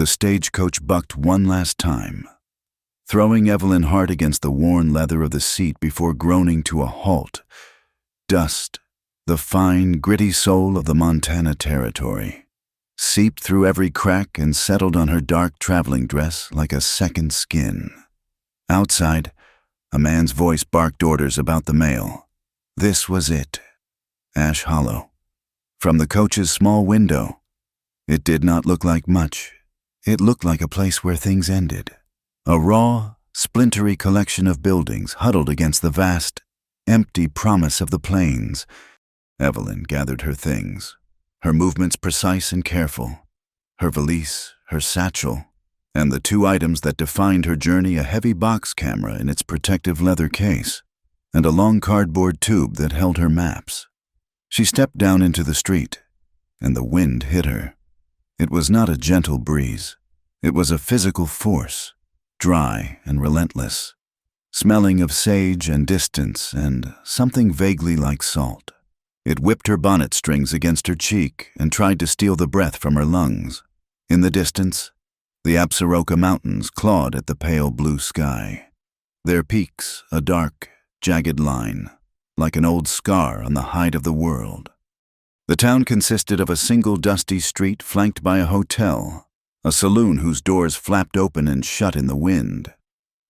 The stagecoach bucked one last time, throwing Evelyn hard against the worn leather of the seat before groaning to a halt. Dust, the fine, gritty soul of the Montana Territory, seeped through every crack and settled on her dark traveling dress like a second skin. Outside, a man's voice barked orders about the mail. This was it. Ash Hollow. From the coach's small window, it did not look like much. It looked like a place where things ended. A raw, splintery collection of buildings huddled against the vast, empty promise of the plains. Evelyn gathered her things, her movements precise and careful, her valise, her satchel, and the two items that defined her journey: a heavy box camera in its protective leather case, and a long cardboard tube that held her maps. She stepped down into the street, and the wind hit her. It was not a gentle breeze. It was a physical force, dry and relentless, smelling of sage and distance and something vaguely like salt. It whipped her bonnet strings against her cheek and tried to steal the breath from her lungs. In the distance, the Absaroka Mountains clawed at the pale blue sky, their peaks a dark, jagged line, like an old scar on the hide of the world. The town consisted of a single dusty street flanked by a hotel, a saloon whose doors flapped open and shut in the wind,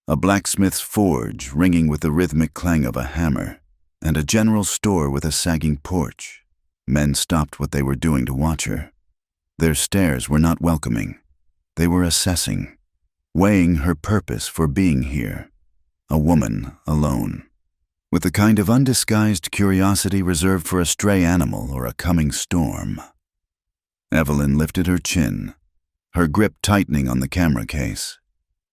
a blacksmith's forge ringing with the rhythmic clang of a hammer, and a general store with a sagging porch. Men stopped what they were doing to watch her. Their stares were not welcoming. They were assessing, weighing her purpose for being here, a woman alone, with the kind of undisguised curiosity reserved for a stray animal or a coming storm. Evelyn lifted her chin, her grip tightening on the camera case.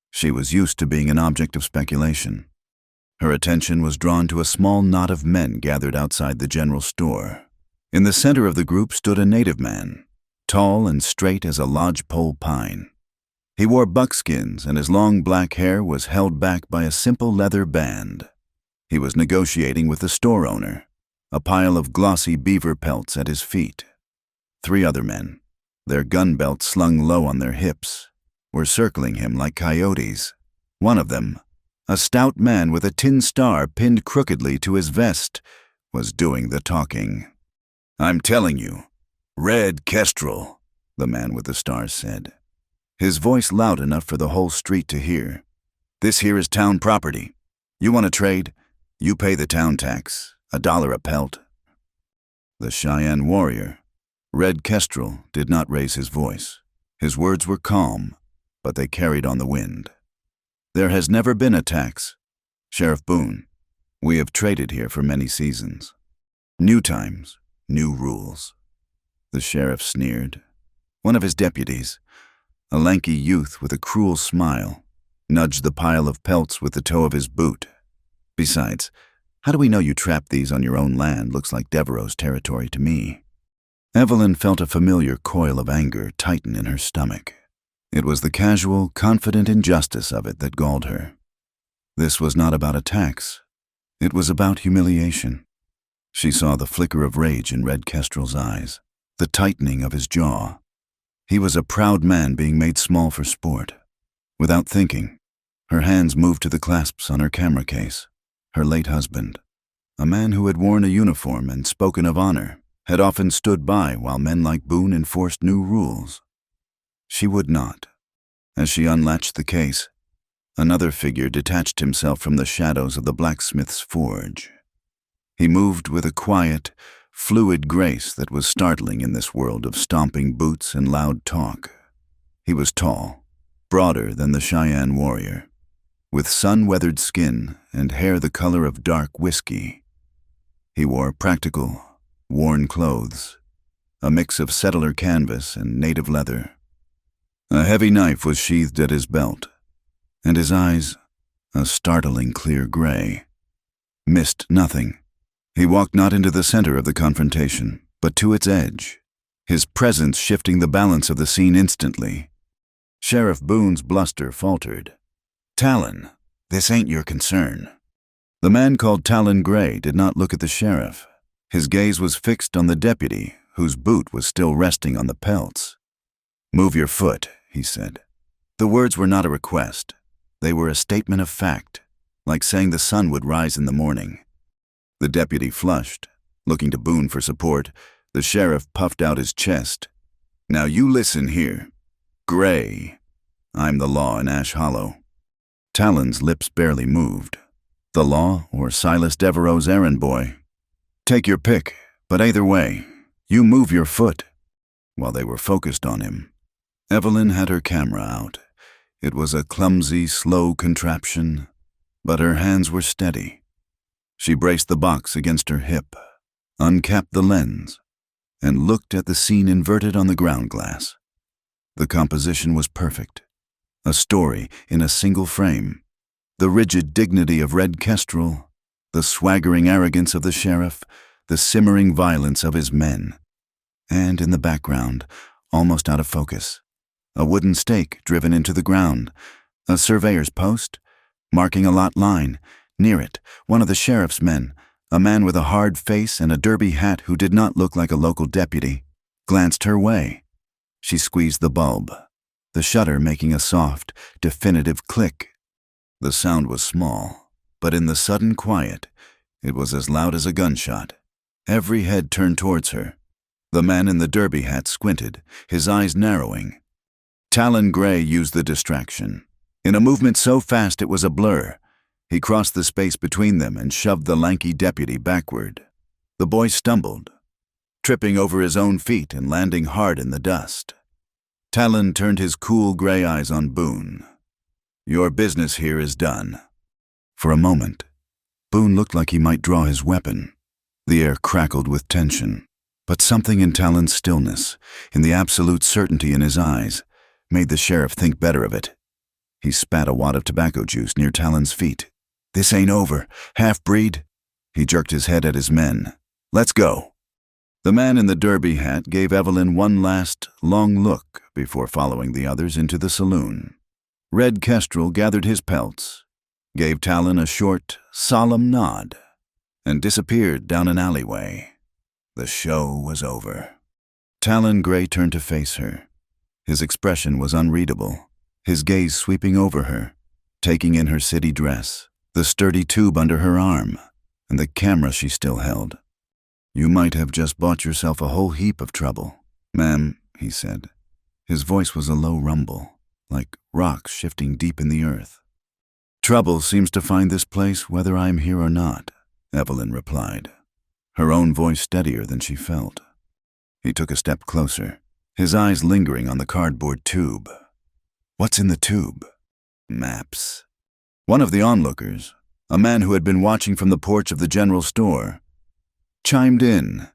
She was used to being an object of speculation. Her attention was drawn to a small knot of men gathered outside the general store. In the center of the group stood a native man, tall and straight as a lodgepole pine. He wore buckskins, and his long black hair was held back by a simple leather band. He was negotiating with the store owner, a pile of glossy beaver pelts at his feet. Three other men, their gun belts slung low on their hips, were circling him like coyotes. One of them, a stout man with a tin star pinned crookedly to his vest, was doing the talking. "I'm telling you, Red Kestrel," the man with the star said, his voice loud enough for the whole street to hear. "This here is town property. You want to trade? You pay the town tax, $1 a pelt." The Cheyenne warrior, Red Kestrel, did not raise his voice. His words were calm, but they carried on the wind. "There has never been a tax. Sheriff Boone, we have traded here for many seasons. New times, new rules." The sheriff sneered. One of his deputies, a lanky youth with a cruel smile, nudged the pile of pelts with the toe of his boot. "Besides, how do we know you trapped these on your own land? Looks like Devereaux's territory to me." Evelyn felt a familiar coil of anger tighten in her stomach. It was the casual, confident injustice of it that galled her. This was not about a tax. It was about humiliation. She saw the flicker of rage in Red Kestrel's eyes, the tightening of his jaw. He was a proud man being made small for sport. Without thinking, her hands moved to the clasps on her camera case. Her late husband, a man who had worn a uniform and spoken of honor, had often stood by while men like Boone enforced new rules. She would not. As she unlatched the case, another figure detached himself from the shadows of the blacksmith's forge. He moved with a quiet, fluid grace that was startling in this world of stomping boots and loud talk. He was tall, broader than the Cheyenne warrior, with sun-weathered skin and hair the color of dark whiskey. He wore practical, worn clothes, a mix of settler canvas and native leather. A heavy knife was sheathed at his belt, and his eyes, a startling clear gray, missed nothing. He walked not into the center of the confrontation, but to its edge, his presence shifting the balance of the scene instantly. Sheriff Boone's bluster faltered. "Talon, this ain't your concern." The man called Talon Gray did not look at the sheriff. His gaze was fixed on the deputy, whose boot was still resting on the pelts. "Move your foot," he said. The words were not a request. They were a statement of fact, like saying the sun would rise in the morning. The deputy flushed, looking to Boone for support. The sheriff puffed out his chest. Now you listen here. Gray. I'm the law in Ash Hollow. Talon's lips barely moved. The law or Silas Devereaux's errand boy? Take your pick, but either way, you move your foot. While they were focused on him, Evelyn had her camera out. It was a clumsy, slow contraption, but her hands were steady. She braced the box against her hip, uncapped the lens, and looked at the scene inverted on the ground glass. The composition was perfect. A story in a single frame. The rigid dignity of Red Kestrel, the swaggering arrogance of the sheriff, the simmering violence of his men. And in the background, almost out of focus, a wooden stake driven into the ground, a surveyor's post, marking a lot line. Near it, one of the sheriff's men, a man with a hard face and a derby hat who did not look like a local deputy, glanced her way. She squeezed the bulb, the shutter making a soft, definitive click. The sound was small, but in the sudden quiet, it was as loud as a gunshot. Every head turned towards her. The man in the derby hat squinted, his eyes narrowing. Talon Gray used the distraction. In a movement so fast it was a blur, he crossed the space between them and shoved the lanky deputy backward. The boy stumbled, tripping over his own feet and landing hard in the dust. Talon turned his cool gray eyes on Boone. Your business here is done. For a moment, Boone looked like he might draw his weapon. The air crackled with tension, but something in Talon's stillness, in the absolute certainty in his eyes, made the sheriff think better of it. He spat a wad of tobacco juice near Talon's feet. This ain't over, half-breed. He jerked his head at his men. Let's go. The man in the derby hat gave Evelyn one last, long look before following the others into the saloon. Red Kestrel gathered his pelts, gave Talon a short, solemn nod, and disappeared down an alleyway. The show was over. Talon Gray turned to face her. His expression was unreadable, his gaze sweeping over her, taking in her city dress, the sturdy tube under her arm, and the camera she still held. You might have just bought yourself a whole heap of trouble, ma'am, he said. His voice was a low rumble, like rocks shifting deep in the earth. Trouble seems to find this place whether I am here or not, Evelyn replied, her own voice steadier than she felt. He took a step closer, his eyes lingering on the cardboard tube. What's in the tube? Maps. One of the onlookers, a man who had been watching from the porch of the general store, chimed in.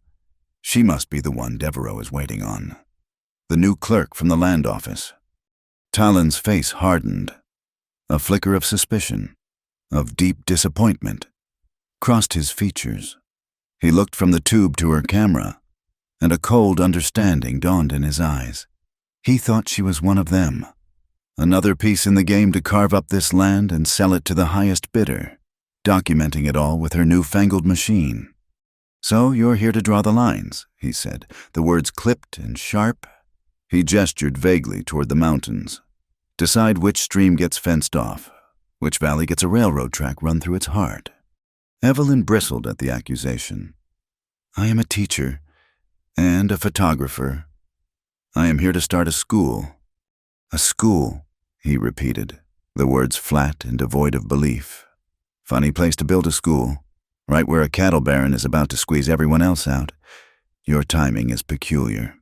She must be the one Devereaux is waiting on. The new clerk from the land office. Talon's face hardened. A flicker of suspicion, of deep disappointment, crossed his features. He looked from the tube to her camera, and a cold understanding dawned in his eyes. He thought she was one of them. Another piece in the game to carve up this land and sell it to the highest bidder, documenting it all with her newfangled machine. So you're here to draw the lines, he said, the words clipped and sharp. He gestured vaguely toward the mountains. Decide which stream gets fenced off, which valley gets a railroad track run through its heart. Evelyn bristled at the accusation. I am a teacher and a photographer. I am here to start a school. A school, he repeated, the words flat and devoid of belief. Funny place to build a school, right where a cattle baron is about to squeeze everyone else out. Your timing is peculiar.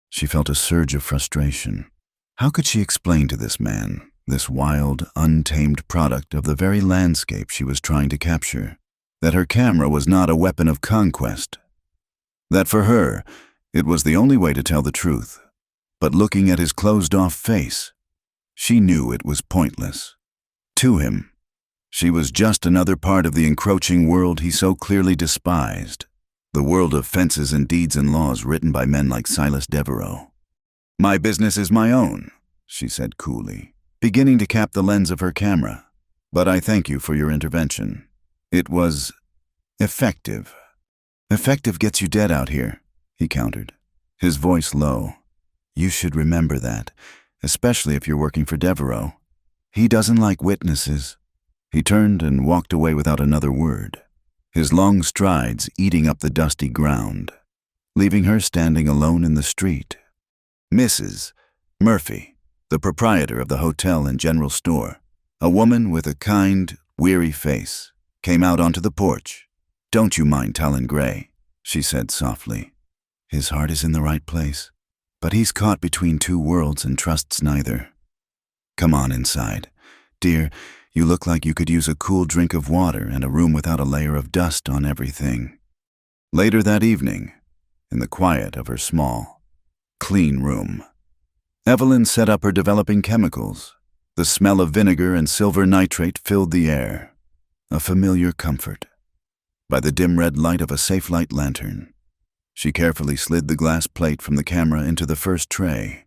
She felt a surge of frustration. How could she explain to this man, this wild, untamed product of the very landscape she was trying to capture, that her camera was not a weapon of conquest? That for her, it was the only way to tell the truth. But looking at his closed-off face, she knew it was pointless. To him, she was just another part of the encroaching world he so clearly despised, the world of fences and deeds and laws written by men like Silas Devereaux. My business is my own, she said coolly, beginning to cap the lens of her camera. But I thank you for your intervention. It was effective. Effective gets you dead out here, he countered, his voice low. You should remember that, especially if you're working for Devereaux. He doesn't like witnesses." He turned and walked away without another word, his long strides eating up the dusty ground, leaving her standing alone in the street. Mrs. Murphy, the proprietor of the hotel and general store, a woman with a kind, weary face, came out onto the porch. "Don't you mind Talon Gray," she said softly. "His heart is in the right place, but he's caught between two worlds and trusts neither. Come on inside. Dear, you look like you could use a cool drink of water and a room without a layer of dust on everything." Later that evening, in the quiet of her small, clean room, Evelyn set up her developing chemicals. The smell of vinegar and silver nitrate filled the air, a familiar comfort. By the dim red light of a safe-light lantern, she carefully slid the glass plate from the camera into the first tray.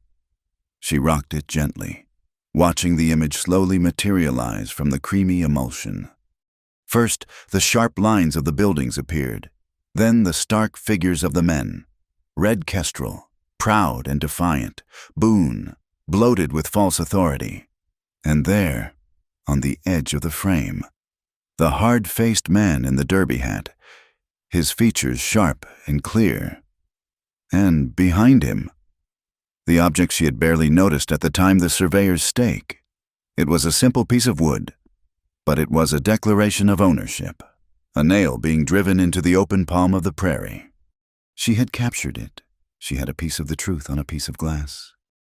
She rocked it gently, watching the image slowly materialize from the creamy emulsion. First, the sharp lines of the buildings appeared, then the stark figures of the men. Red Kestrel, proud and defiant, Boone, bloated with false authority. And there, on the edge of the frame, the hard-faced man in the derby hat, his features sharp and clear. And behind him, the object she had barely noticed at the time, the surveyor's stake. It was a simple piece of wood, but it was a declaration of ownership, a nail being driven into the open palm of the prairie. She had captured it. She had a piece of the truth on a piece of glass.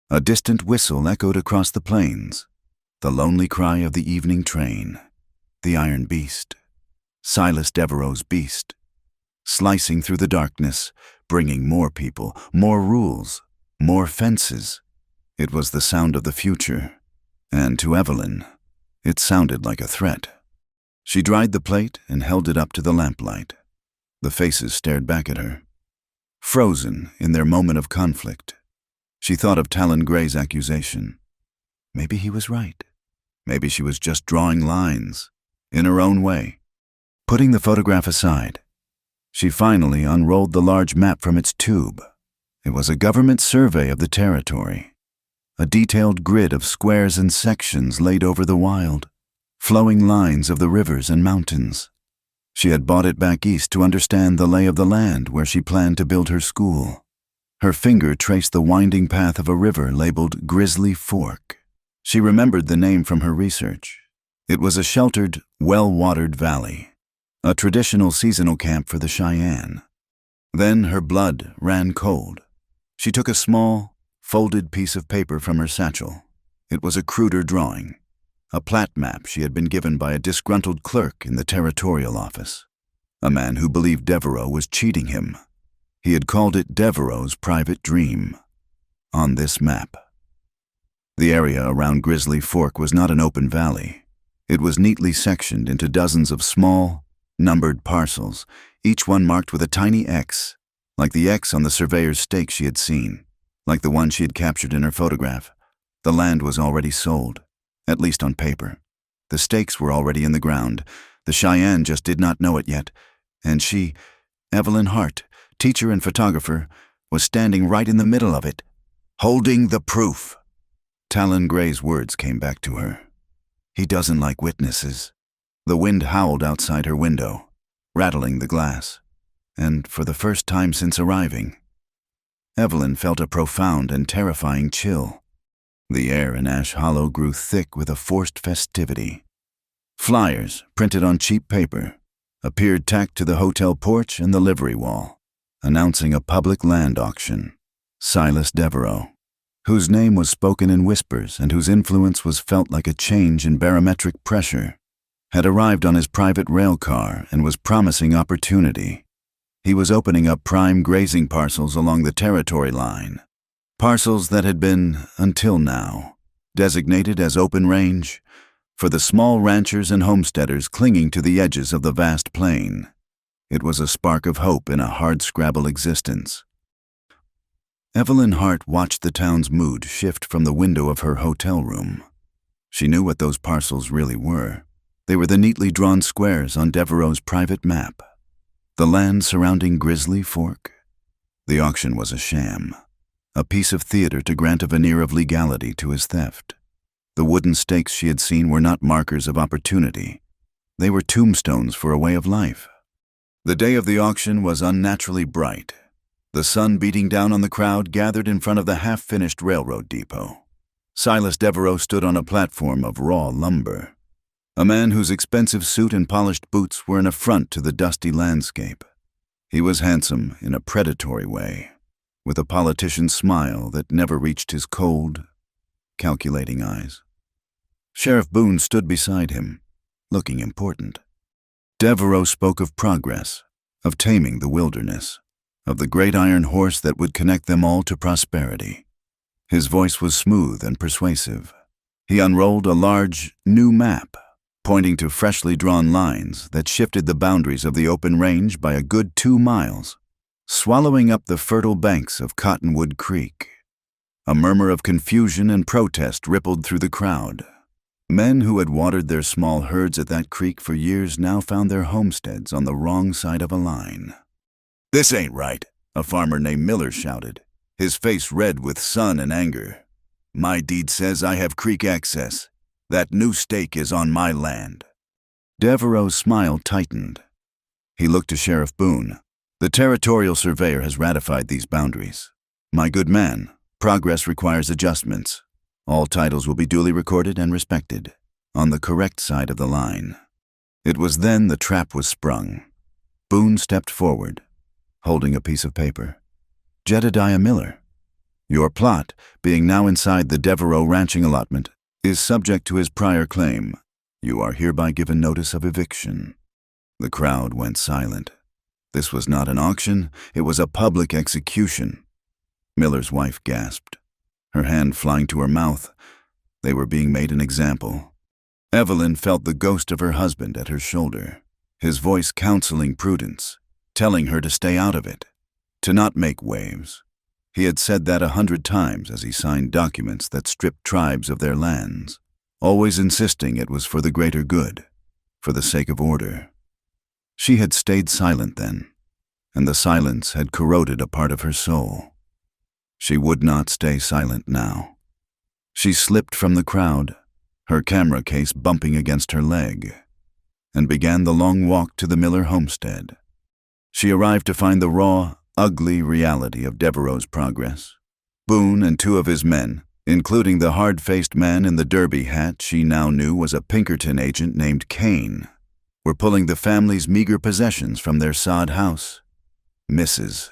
A distant whistle echoed across the plains, the lonely cry of the evening train. The iron beast, Silas Devereaux's beast, slicing through the darkness, bringing more people, more rules, more fences. It was the sound of the future, and to Evelyn, it sounded like a threat. She dried the plate and held it up to the lamplight. The faces stared back at her, frozen in their moment of conflict. She thought of Talon Gray's accusation. Maybe he was right. Maybe she was just drawing lines, in her own way. Putting the photograph aside, she finally unrolled the large map from its tube. It was a government survey of the territory, a detailed grid of squares and sections laid over the wild, flowing lines of the rivers and mountains. She had bought it back east to understand the lay of the land where she planned to build her school. Her finger traced the winding path of a river labeled Grizzly Fork. She remembered the name from her research. It was a sheltered, well-watered valley, a traditional seasonal camp for the Cheyenne. Then her blood ran cold. She took a small, folded piece of paper from her satchel. It was a cruder drawing, a plat map she had been given by a disgruntled clerk in the territorial office, a man who believed Devereaux was cheating him. He had called it Devereaux's private dream. On this map, the area around Grizzly Fork was not an open valley. It was neatly sectioned into dozens of small, numbered parcels, each one marked with a tiny X, like the X on the surveyor's stake she had seen, like the one she had captured in her photograph. The land was already sold, at least on paper. The stakes were already in the ground. The Cheyenne just did not know it yet, and she, Evelyn Hart, teacher and photographer, was standing right in the middle of it, holding the proof. Talon Gray's words came back to her. He doesn't like witnesses. The wind howled outside her window, rattling the glass, and for the first time since arriving, Evelyn felt a profound and terrifying chill. The air in Ash Hollow grew thick with a forced festivity. Flyers, printed on cheap paper, appeared tacked to the hotel porch and the livery wall, announcing a public land auction. Silas Devereaux, whose name was spoken in whispers and whose influence was felt like a change in barometric pressure, had arrived on his private rail car and was promising opportunity. He was opening up prime grazing parcels along the territory line, parcels that had been, until now, designated as open range for the small ranchers and homesteaders clinging to the edges of the vast plain. It was a spark of hope in a hardscrabble existence. Evelyn Hart watched the town's mood shift from the window of her hotel room. She knew what those parcels really were. They were the neatly drawn squares on Devereaux's private map. The land surrounding Grizzly Fork. The auction was a sham, a piece of theater to grant a veneer of legality to his theft. The wooden stakes she had seen were not markers of opportunity. They were tombstones for a way of life. The day of the auction was unnaturally bright. The sun beating down on the crowd gathered in front of the half-finished railroad depot. Silas Devereaux stood on a platform of raw lumber, a man whose expensive suit and polished boots were an affront to the dusty landscape. He was handsome in a predatory way, with a politician's smile that never reached his cold, calculating eyes. Sheriff Boone stood beside him, looking important. Devereaux spoke of progress, of taming the wilderness, of the great iron horse that would connect them all to prosperity. His voice was smooth and persuasive. He unrolled a large, new map, pointing to freshly drawn lines that shifted the boundaries of the open range by a good 2 miles, swallowing up the fertile banks of Cottonwood Creek. A murmur of confusion and protest rippled through the crowd. Men who had watered their small herds at that creek for years now found their homesteads on the wrong side of a line. "This ain't right," a farmer named Miller shouted, his face red with sun and anger. "My deed says I have creek access. That new stake is on my land." Devereaux's smile tightened. He looked to Sheriff Boone. "The territorial surveyor has ratified these boundaries. My good man, progress requires adjustments. All titles will be duly recorded and respected, on the correct side of the line." It was then the trap was sprung. Boone stepped forward, holding a piece of paper. "Jedediah Miller, your plot, being now inside the Devereaux ranching allotment, is subject to his prior claim. You are hereby given notice of eviction." The crowd went silent. This was not an auction, it was a public execution. Miller's wife gasped, her hand flying to her mouth. They were being made an example. Evelyn felt the ghost of her husband at her shoulder, his voice counseling prudence, telling her to stay out of it, to not make waves. He had said that 100 times as he signed documents that stripped tribes of their lands, always insisting it was for the greater good, for the sake of order. She had stayed silent then, and the silence had corroded a part of her soul. She would not stay silent now. She slipped from the crowd, her camera case bumping against her leg, and began the long walk to the Miller homestead. She arrived to find the raw, ugly reality of Devereaux's progress. Boone and 2 of his men, including the hard-faced man in the derby hat she now knew was a Pinkerton agent named Kane, were pulling the family's meager possessions from their sod house. Mrs.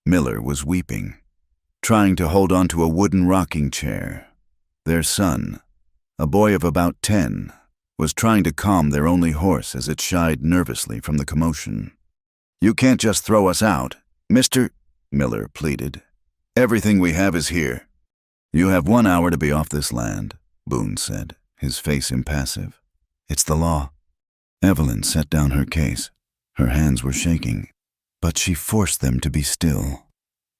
Miller was weeping, trying to hold on to a wooden rocking chair. Their son, a boy of about 10, was trying to calm their only horse as it shied nervously from the commotion. "You can't just throw us out, Mr. Miller pleaded. "Everything we have is here." "You have 1 hour to be off this land," Boone said, his face impassive. "It's the law." Evelyn set down her case. Her hands were shaking, but she forced them to be still.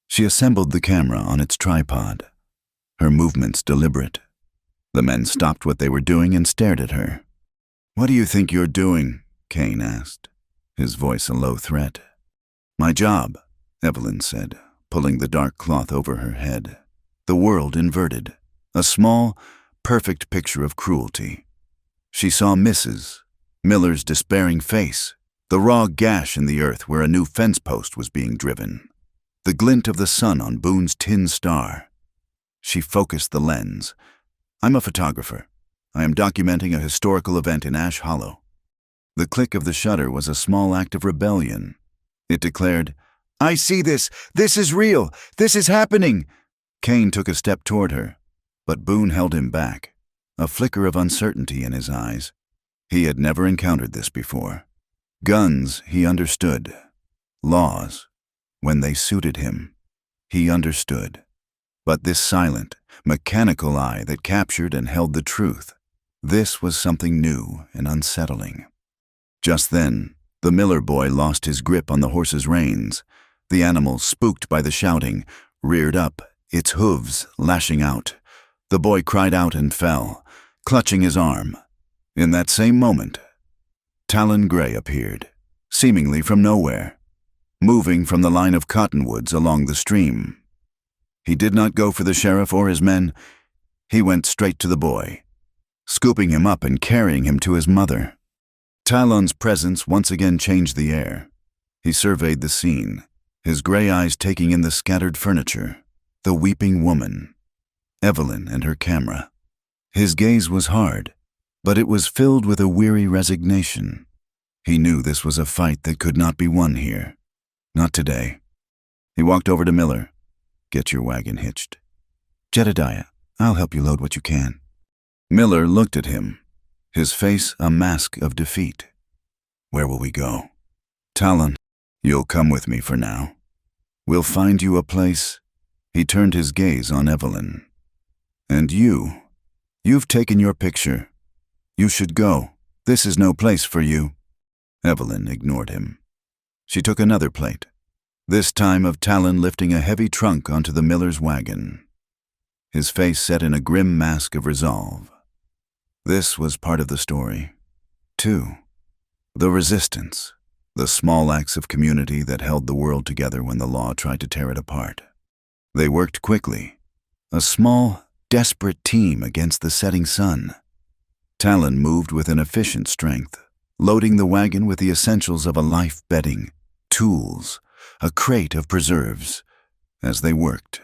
She assembled the camera on its tripod, her movements deliberate. The men stopped what they were doing and stared at her. "What do you think you're doing?" Kane asked, his voice a low threat. "My job," Evelyn said, pulling the dark cloth over her head. The world inverted, a small, perfect picture of cruelty. She saw Mrs. Miller's despairing face, the raw gash in the earth where a new fence post was being driven, the glint of the sun on Boone's tin star. She focused the lens. "I'm a photographer. I am documenting a historical event in Ash Hollow." The click of the shutter was a small act of rebellion. It declared, "I see this! This is real! This is happening!" Kane took a step toward her, but Boone held him back, a flicker of uncertainty in his eyes. He had never encountered this before. Guns, he understood. Laws, when they suited him, he understood. But this silent, mechanical eye that captured and held the truth, this was something new and unsettling. Just then, the Miller boy lost his grip on the horse's reins. The animal, spooked by the shouting, reared up, its hooves lashing out. The boy cried out and fell, clutching his arm. In that same moment, Talon Gray appeared, seemingly from nowhere, moving from the line of cottonwoods along the stream. He did not go for the sheriff or his men. He went straight to the boy, scooping him up and carrying him to his mother. Talon's presence once again changed the air. He surveyed the scene, his gray eyes taking in the scattered furniture, the weeping woman, Evelyn and her camera. His gaze was hard, but it was filled with a weary resignation. He knew this was a fight that could not be won here. Not today. He walked over to Miller. "Get your wagon hitched." "Jedediah, I'll help you load what you can." Miller looked at him, his face a mask of defeat. "Where will we go?" "Talon, you'll come with me for now. We'll find you a place." He turned his gaze on Evelyn. "And you've taken your picture. You should go. This is no place for you." Evelyn ignored him. She took another plate, this time of Talon lifting a heavy trunk onto the miller's wagon, his face set in a grim mask of resolve. This was part of the story, too. The resistance, the small acts of community that held the world together when the law tried to tear it apart. They worked quickly, a small, desperate team against the setting sun. Talon moved with an efficient strength, loading the wagon with the essentials of a life bedding, tools, a crate of preserves. As they worked,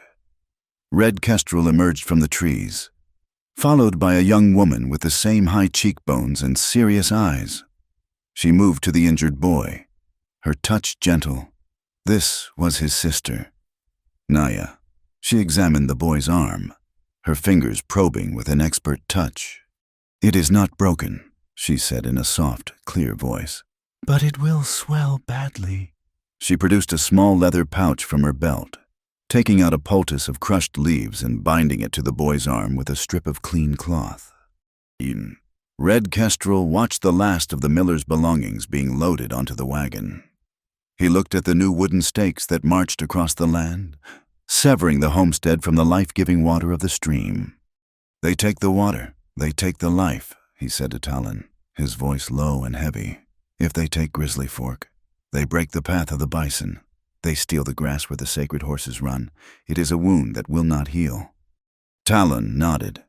Red Kestrel emerged from the trees, followed by a young woman with the same high cheekbones and serious eyes. She moved to the injured boy, her touch gentle. This was his sister, Naya. She examined the boy's arm, her fingers probing with an expert touch. "It is not broken," she said in a soft, clear voice. "But it will swell badly." She produced a small leather pouch from her belt, taking out a poultice of crushed leaves and binding it to the boy's arm with a strip of clean cloth. Red Kestrel watched the last of the miller's belongings being loaded onto the wagon. He looked at the new wooden stakes that marched across the land, severing the homestead from the life-giving water of the stream. "They take the water, they take the life," he said to Talon, his voice low and heavy. "If they take Grizzly Fork, they break the path of the bison. They steal the grass where the sacred horses run. It is a wound that will not heal." Talon nodded,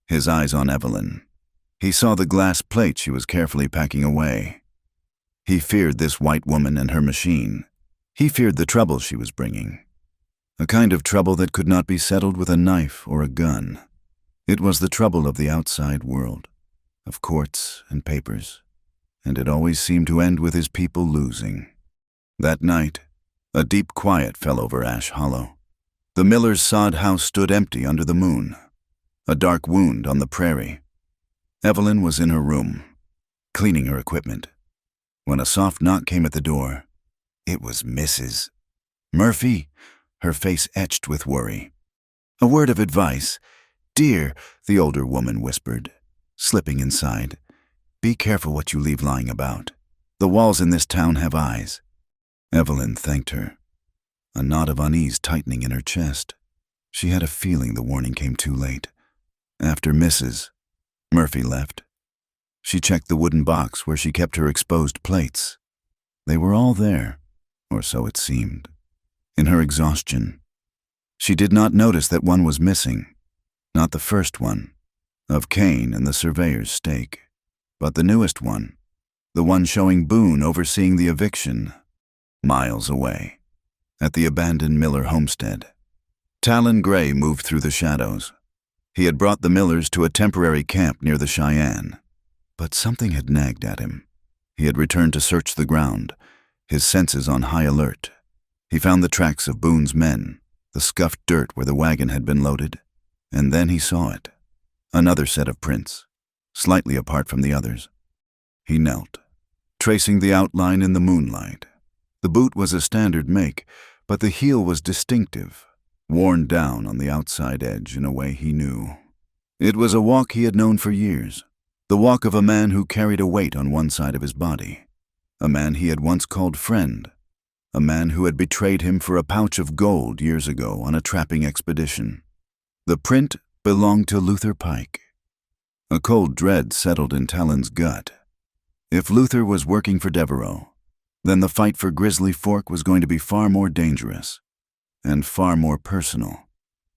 his eyes on Evelyn. He saw the glass plate she was carefully packing away. He feared this white woman and her machine. He feared the trouble she was bringing. A kind of trouble that could not be settled with a knife or a gun. It was the trouble of the outside world, of courts and papers, and it always seemed to end with his people losing. That night, a deep quiet fell over Ash Hollow. The miller's sod house stood empty under the moon, a dark wound on the prairie. Evelyn was in her room, cleaning her equipment, when a soft knock came at the door. It was Mrs. Murphy, her face etched with worry. "A word of advice, dear," the older woman whispered, slipping inside. "Be careful what you leave lying about. The walls in this town have eyes." Evelyn thanked her, a knot of unease tightening in her chest. She had a feeling the warning came too late. After Mrs. Murphy left, she checked the wooden box where she kept her exposed plates. They were all there, or so it seemed. In her exhaustion, she did not notice that one was missing. Not the first one, of Cain and the surveyor's stake, but the newest one, the one showing Boone overseeing the eviction, miles away, at the abandoned Miller homestead. Talon Gray moved through the shadows. He had brought the Millers to a temporary camp near the Cheyenne, but something had nagged at him. He had returned to search the ground, his senses on high alert. He found the tracks of Boone's men, the scuffed dirt where the wagon had been loaded, and then he saw it. Another set of prints, slightly apart from the others. He knelt, tracing the outline in the moonlight. The boot was a standard make, but the heel was distinctive, worn down on the outside edge in a way he knew. It was a walk he had known for years, the walk of a man who carried a weight on one side of his body, a man he had once called friend, a man who had betrayed him for a pouch of gold years ago on a trapping expedition. The print belonged to Luther Pike. A cold dread settled in Talon's gut. If Luther was working for Devereaux, then the fight for Grizzly Fork was going to be far more dangerous and far more personal.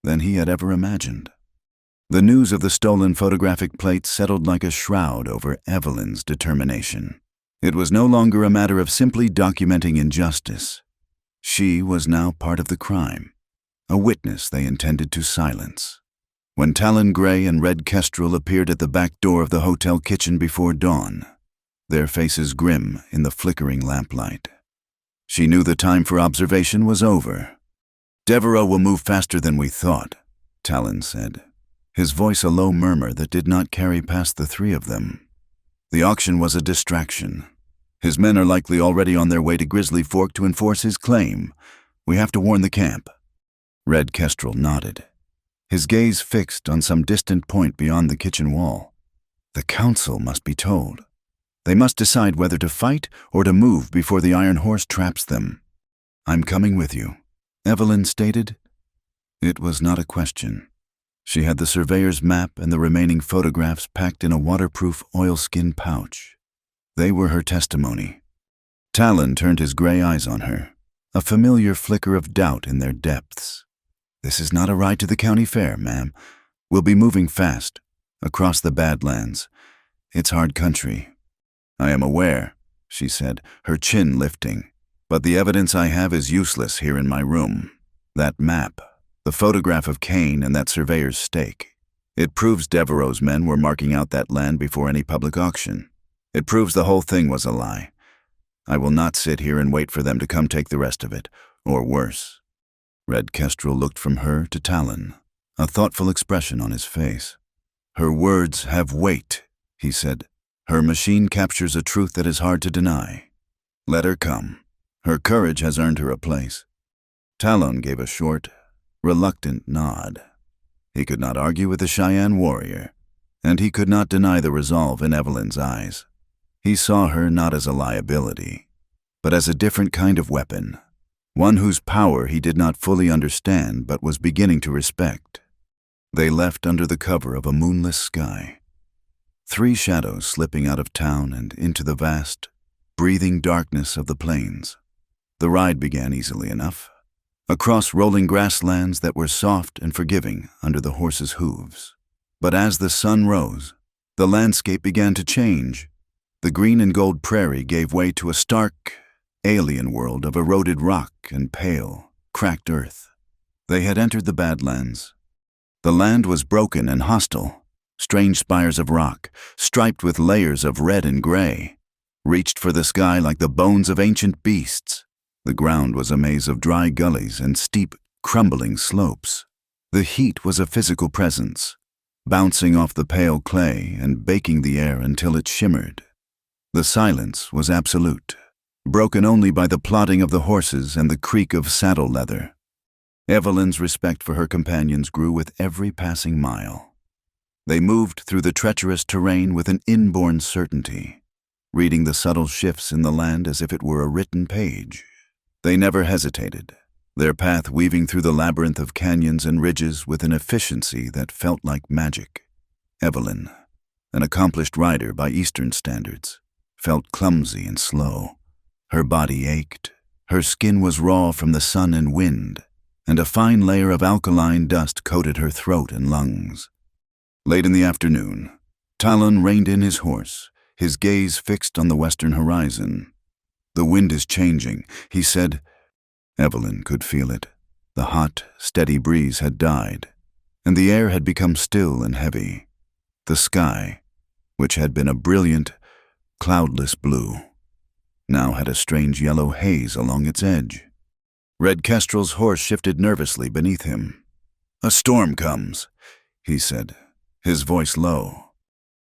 than he had ever imagined. The news of the stolen photographic plate settled like a shroud over Evelyn's determination. It was no longer a matter of simply documenting injustice. She was now part of the crime, a witness they intended to silence. When Talon Gray and Red Kestrel appeared at the back door of the hotel kitchen before dawn, their faces grim in the flickering lamplight. She knew the time for observation was over. "Devereaux will move faster than we thought," Talon said, his voice a low murmur that did not carry past the three of them. "The auction was a distraction. His men are likely already on their way to Grizzly Fork to enforce his claim. We have to warn the camp." Red Kestrel nodded, his gaze fixed on some distant point beyond the kitchen wall. The council must be told. They must decide whether to fight or to move before the Iron Horse traps them. "I'm coming with you," Evelyn stated. It was not a question. She had the surveyor's map and the remaining photographs packed in a waterproof oilskin pouch. They were her testimony. Talon turned his gray eyes on her, a familiar flicker of doubt in their depths. "This is not a ride to the county fair, ma'am. We'll be moving fast, across the Badlands. It's hard country." "I am aware," she said, her chin lifting, "but the evidence I have is useless here in my room. That map, the photograph of Kane and that surveyor's stake. It proves Devereaux's men were marking out that land before any public auction. It proves the whole thing was a lie. I will not sit here and wait for them to come take the rest of it, or worse." Red Kestrel looked from her to Talon, a thoughtful expression on his face. "Her words have weight," he said. "Her machine captures a truth that is hard to deny. Let her come. Her courage has earned her a place." Talon gave a short, reluctant nod. He could not argue with the Cheyenne warrior, and he could not deny the resolve in Evelyn's eyes. He saw her not as a liability, but as a different kind of weapon, one whose power he did not fully understand but was beginning to respect. They left under the cover of a moonless sky. 3 shadows slipping out of town and into the vast, breathing darkness of the plains. The ride began easily enough, across rolling grasslands that were soft and forgiving under the horses' hooves. But as the sun rose, the landscape began to change. The green and gold prairie gave way to a stark, alien world of eroded rock and pale, cracked earth. They had entered the Badlands. The land was broken and hostile. Strange spires of rock, striped with layers of red and gray, reached for the sky like the bones of ancient beasts. The ground was a maze of dry gullies and steep, crumbling slopes. The heat was a physical presence, bouncing off the pale clay and baking the air until it shimmered. The silence was absolute, broken only by the plodding of the horses and the creak of saddle leather. Evelyn's respect for her companions grew with every passing mile. They moved through the treacherous terrain with an inborn certainty, reading the subtle shifts in the land as if it were a written page. They never hesitated, their path weaving through the labyrinth of canyons and ridges with an efficiency that felt like magic. Evelyn, an accomplished rider by Eastern standards, felt clumsy and slow. Her body ached, her skin was raw from the sun and wind, and a fine layer of alkaline dust coated her throat and lungs. Late in the afternoon, Talon reined in his horse, his gaze fixed on the western horizon. "The wind is changing," he said. Evelyn could feel it. The hot, steady breeze had died, and the air had become still and heavy. The sky, which had been a brilliant, cloudless blue, now had a strange yellow haze along its edge. Red Kestrel's horse shifted nervously beneath him. "A storm comes," he said, his voice low.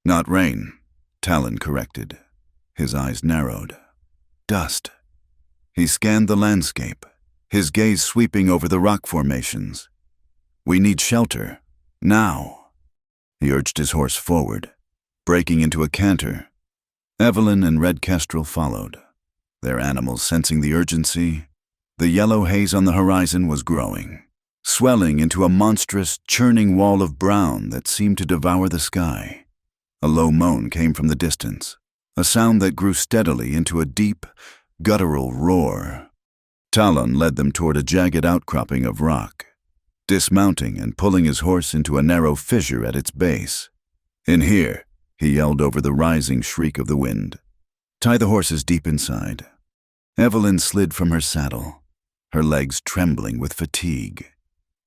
"Not rain," Talon corrected. His eyes narrowed. "Dust." He scanned the landscape, his gaze sweeping over the rock formations. "We need shelter, now." He urged his horse forward, breaking into a canter. Evelyn and Red Kestrel followed, their animals sensing the urgency. The yellow haze on the horizon was growing, swelling into a monstrous, churning wall of brown that seemed to devour the sky. A low moan came from the distance, a sound that grew steadily into a deep, guttural roar. Talon led them toward a jagged outcropping of rock. dismounting and pulling his horse into a narrow fissure at its base. "In here," he yelled over the rising shriek of the wind. "Tie the horses deep inside." Evelyn slid from her saddle, her legs trembling with fatigue.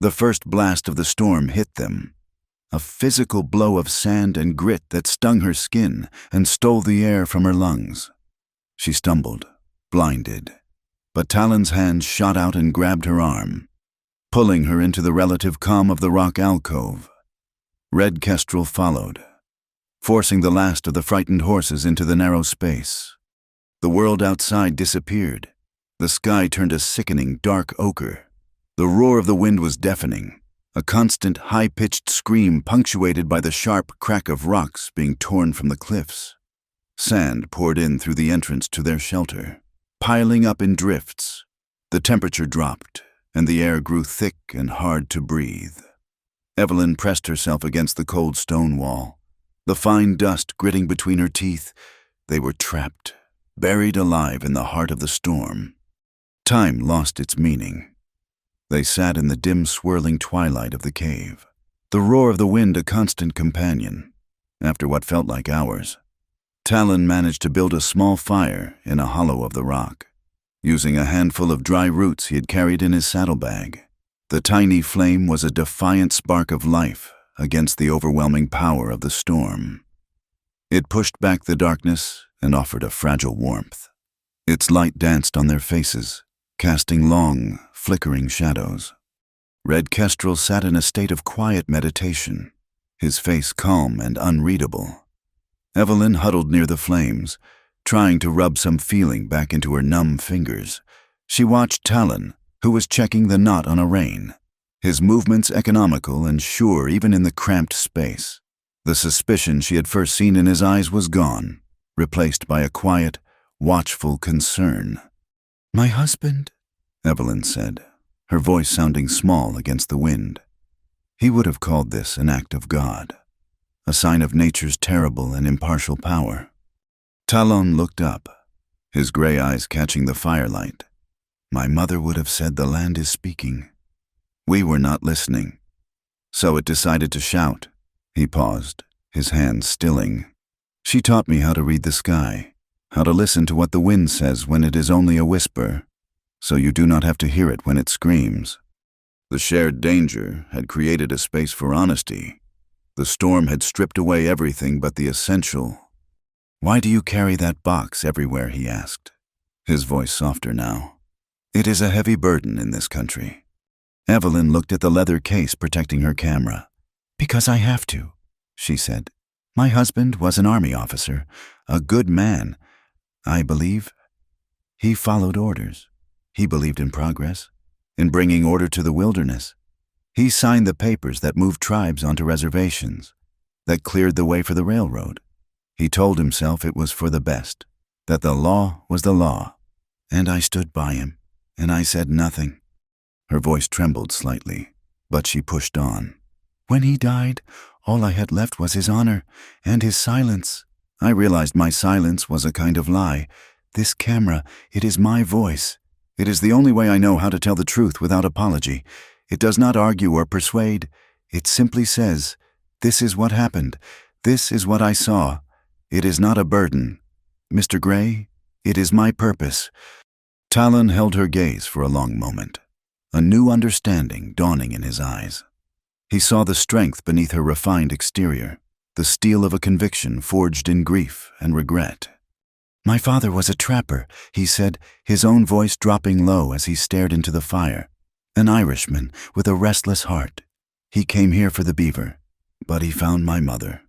The first blast of the storm hit them, a physical blow of sand and grit that stung her skin and stole the air from her lungs. She stumbled, blinded, but Talon's hand shot out and grabbed her arm, pulling her into the relative calm of the rock alcove. Red Kestrel followed, forcing the last of the frightened horses into the narrow space. The world outside disappeared. The sky turned a sickening dark ochre. The roar of the wind was deafening, a constant high-pitched scream punctuated by the sharp crack of rocks being torn from the cliffs. Sand poured in through the entrance to their shelter, piling up in drifts. The temperature dropped, and the air grew thick and hard to breathe. Evelyn pressed herself against the cold stone wall, the fine dust gritting between her teeth. They were trapped, buried alive in the heart of the storm. Time lost its meaning. They sat in the dim, swirling twilight of the cave, the roar of the wind a constant companion. After what felt like hours, Talon managed to build a small fire in a hollow of the rock, using a handful of dry roots he had carried in his saddlebag. The tiny flame was a defiant spark of life against the overwhelming power of the storm. It pushed back the darkness and offered a fragile warmth. Its light danced on their faces, casting long, flickering shadows. Red Kestrel sat in a state of quiet meditation, his face calm and unreadable. Evelyn huddled near the flames, trying to rub some feeling back into her numb fingers. She watched Talon, who was checking the knot on a rein, his movements economical and sure even in the cramped space. The suspicion she had first seen in his eyes was gone, replaced by a quiet, watchful concern. "My husband," Evelyn said, her voice sounding small against the wind. He would have called this an act of God, a sign of nature's terrible and impartial power. Talon looked up, his gray eyes catching the firelight. "My mother would have said the land is speaking." We were not listening, so it decided to shout. He paused, his hands stilling. "She taught me how to read the sky, how to listen to what the wind says when it is only a whisper, so you do not have to hear it when it screams." The shared danger had created a space for honesty. The storm had stripped away everything but the essential. "Why do you carry that box everywhere?" he asked, his voice softer now. "It is a heavy burden in this country." Evelyn looked at the leather case protecting her camera. "Because I have to," she said. "My husband was an army officer, a good man, I believe. He followed orders. He believed in progress, in bringing order to the wilderness. He signed the papers that moved tribes onto reservations, that cleared the way for the railroad. He told himself it was for the best, that the law was the law. And I stood by him, and I said nothing." Her voice trembled slightly, but she pushed on. "When he died, all I had left was his honor and his silence. I realized my silence was a kind of lie. This camera, it is my voice. It is the only way I know how to tell the truth without apology. It does not argue or persuade. It simply says, this is what happened. This is what I saw. It is not a burden. Mr. Gray, it is my purpose." Talon held her gaze for a long moment, a new understanding dawning in his eyes. He saw the strength beneath her refined exterior, the steel of a conviction forged in grief and regret. "My father was a trapper," he said, his own voice dropping low as he stared into the fire. "An Irishman with a restless heart. He came here for the beaver, but he found my mother.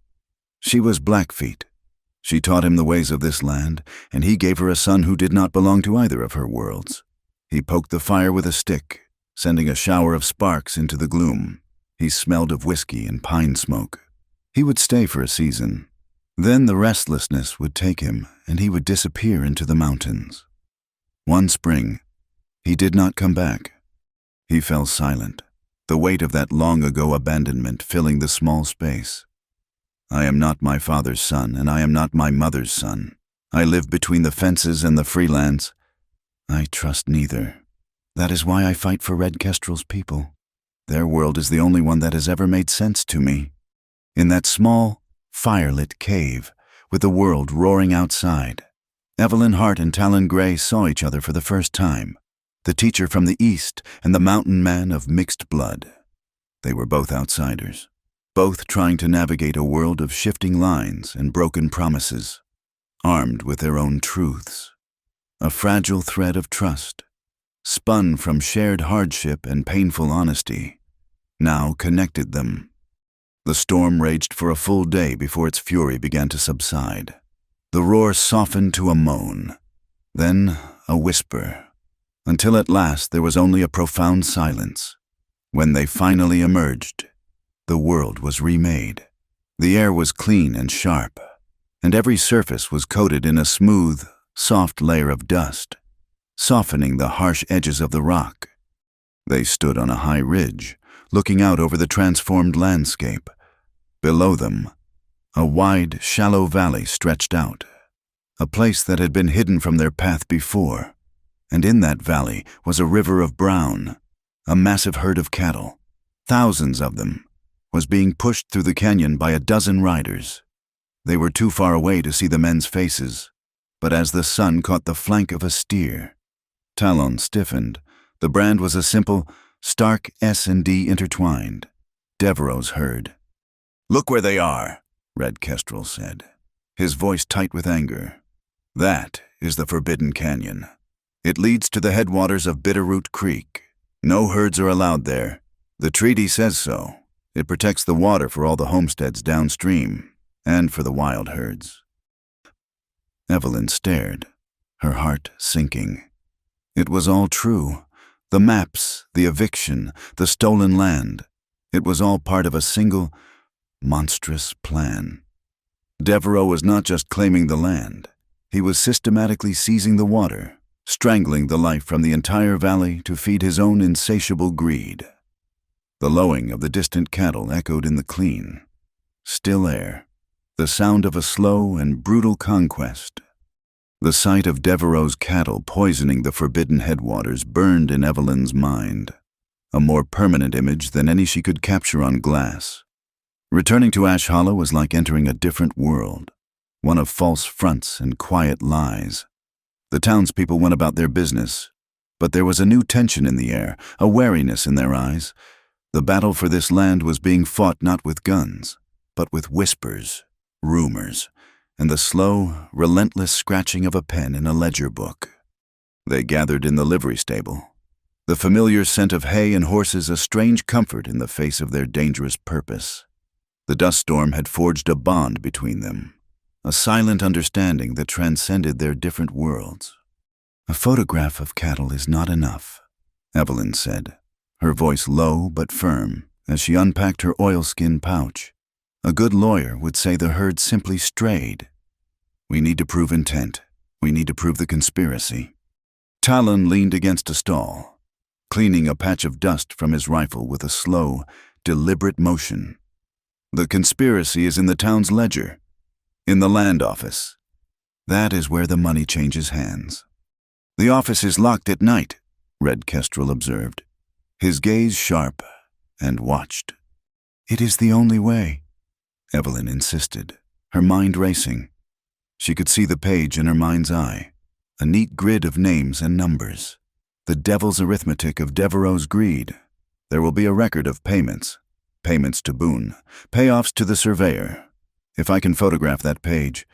She was Blackfeet. She taught him the ways of this land, and he gave her a son who did not belong to either of her worlds. He poked the fire with a stick, sending a shower of sparks into the gloom. He smelled of whiskey and pine smoke. He would stay for a season. Then the restlessness would take him, and he would disappear into the mountains. One spring, he did not come back. He fell silent, the weight of that long-ago abandonment filling the small space. I am not my father's son, and I am not my mother's son. I live between the fences and the freelance. I trust neither. That is why I fight for Red Kestrel's people. Their world is the only one that has ever made sense to me. In that small, firelit cave, with the world roaring outside, Evelyn Hart and Talon Gray saw each other for the first time, the teacher from the East and the mountain man of mixed blood. They were both outsiders, both trying to navigate a world of shifting lines and broken promises, armed with their own truths. A fragile thread of trust, spun from shared hardship and painful honesty, now connected them. The storm raged for a full day before its fury began to subside. The roar softened to a moan, then a whisper, until at last there was only a profound silence. When they finally emerged, the world was remade. The air was clean and sharp, and every surface was coated in a smooth, soft layer of dust, softening the harsh edges of the rock. They stood on a high ridge, looking out over the transformed landscape. Below them, a wide, shallow valley stretched out, a place that had been hidden from their path before, and in that valley was a river of brown. A massive herd of cattle, thousands of them, was being pushed through the canyon by a dozen riders. They were too far away to see the men's faces, but as the sun caught the flank of a steer, Talon stiffened. The brand was a simple, stark S&D intertwined. Devereaux's herd. "Look where they are," Red Kestrel said, his voice tight with anger. "That is the Forbidden Canyon. It leads to the headwaters of Bitterroot Creek. No herds are allowed there. The treaty says so. It protects the water for all the homesteads downstream, and for the wild herds." Evelyn stared, her heart sinking. It was all true. The maps, the eviction, the stolen land. It was all part of a single, monstrous plan. Devereaux was not just claiming the land. He was systematically seizing the water, strangling the life from the entire valley to feed his own insatiable greed. The lowing of the distant cattle echoed in the clean, still air, the sound of a slow and brutal conquest. The sight of Devereaux's cattle poisoning the forbidden headwaters burned in Evelyn's mind, a more permanent image than any she could capture on glass. Returning to Ash Hollow was like entering a different world, one of false fronts and quiet lies. The townspeople went about their business, but there was a new tension in the air, a wariness in their eyes. The battle for this land was being fought not with guns, but with whispers, rumors, and the slow, relentless scratching of a pen in a ledger book. They gathered in the livery stable, the familiar scent of hay and horses a strange comfort in the face of their dangerous purpose. The dust storm had forged a bond between them, a silent understanding that transcended their different worlds. "A photograph of cattle is not enough," Evelyn said, her voice low but firm as she unpacked her oilskin pouch. "A good lawyer would say the herd simply strayed. We need to prove intent. We need to prove the conspiracy." Talon leaned against a stall, cleaning a patch of dust from his rifle with a slow, deliberate motion. "The conspiracy is in the town's ledger, in the land office. That is where the money changes hands." "The office is locked at night," Red Kestrel observed, his gaze sharp, and watched. "It is the only way," Evelyn insisted, her mind racing. She could see the page in her mind's eye, a neat grid of names and numbers, the devil's arithmetic of Devereaux's greed. There will be a record of payments to Boone, payoffs to the surveyor. If I can photograph that page,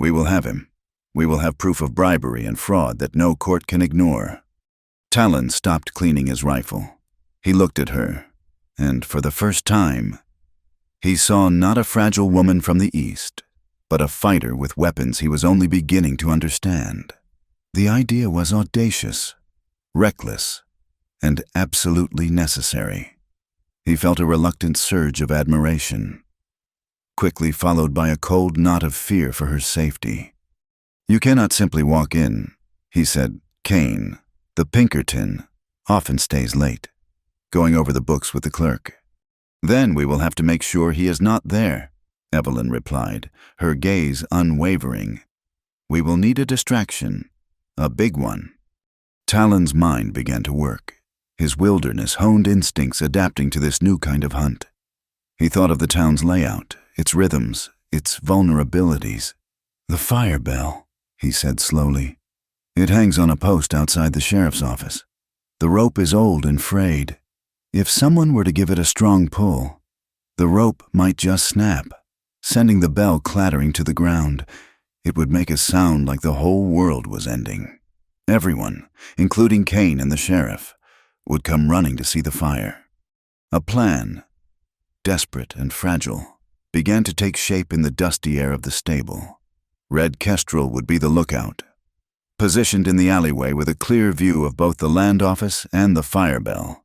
we will have him. We will have proof of bribery and fraud that no court can ignore." Talon stopped cleaning his rifle. He looked at her, and for the first time, he saw not a fragile woman from the East, but a fighter with weapons he was only beginning to understand. The idea was audacious, reckless, and absolutely necessary. He felt a reluctant surge of admiration, quickly followed by a cold knot of fear for her safety. "You cannot simply walk in," he said. "Kane, the Pinkerton, often stays late, going over the books with the clerk." "Then we will have to make sure he is not there," Evelyn replied, her gaze unwavering. "We will need a distraction, a big one." Talon's mind began to work. his wilderness honed instincts adapting to this new kind of hunt. He thought of the town's layout, its rhythms, its vulnerabilities. "The fire bell," he said slowly. "It hangs on a post outside the sheriff's office. The rope is old and frayed. If someone were to give it a strong pull, the rope might just snap, sending the bell clattering to the ground. It would make a sound like the whole world was ending. Everyone, including Kane and the sheriff, would come running to see the fire." A plan, desperate and fragile, began to take shape in the dusty air of the stable. Red Kestrel would be the lookout. Positioned in the alleyway with a clear view of both the land office and the fire bell,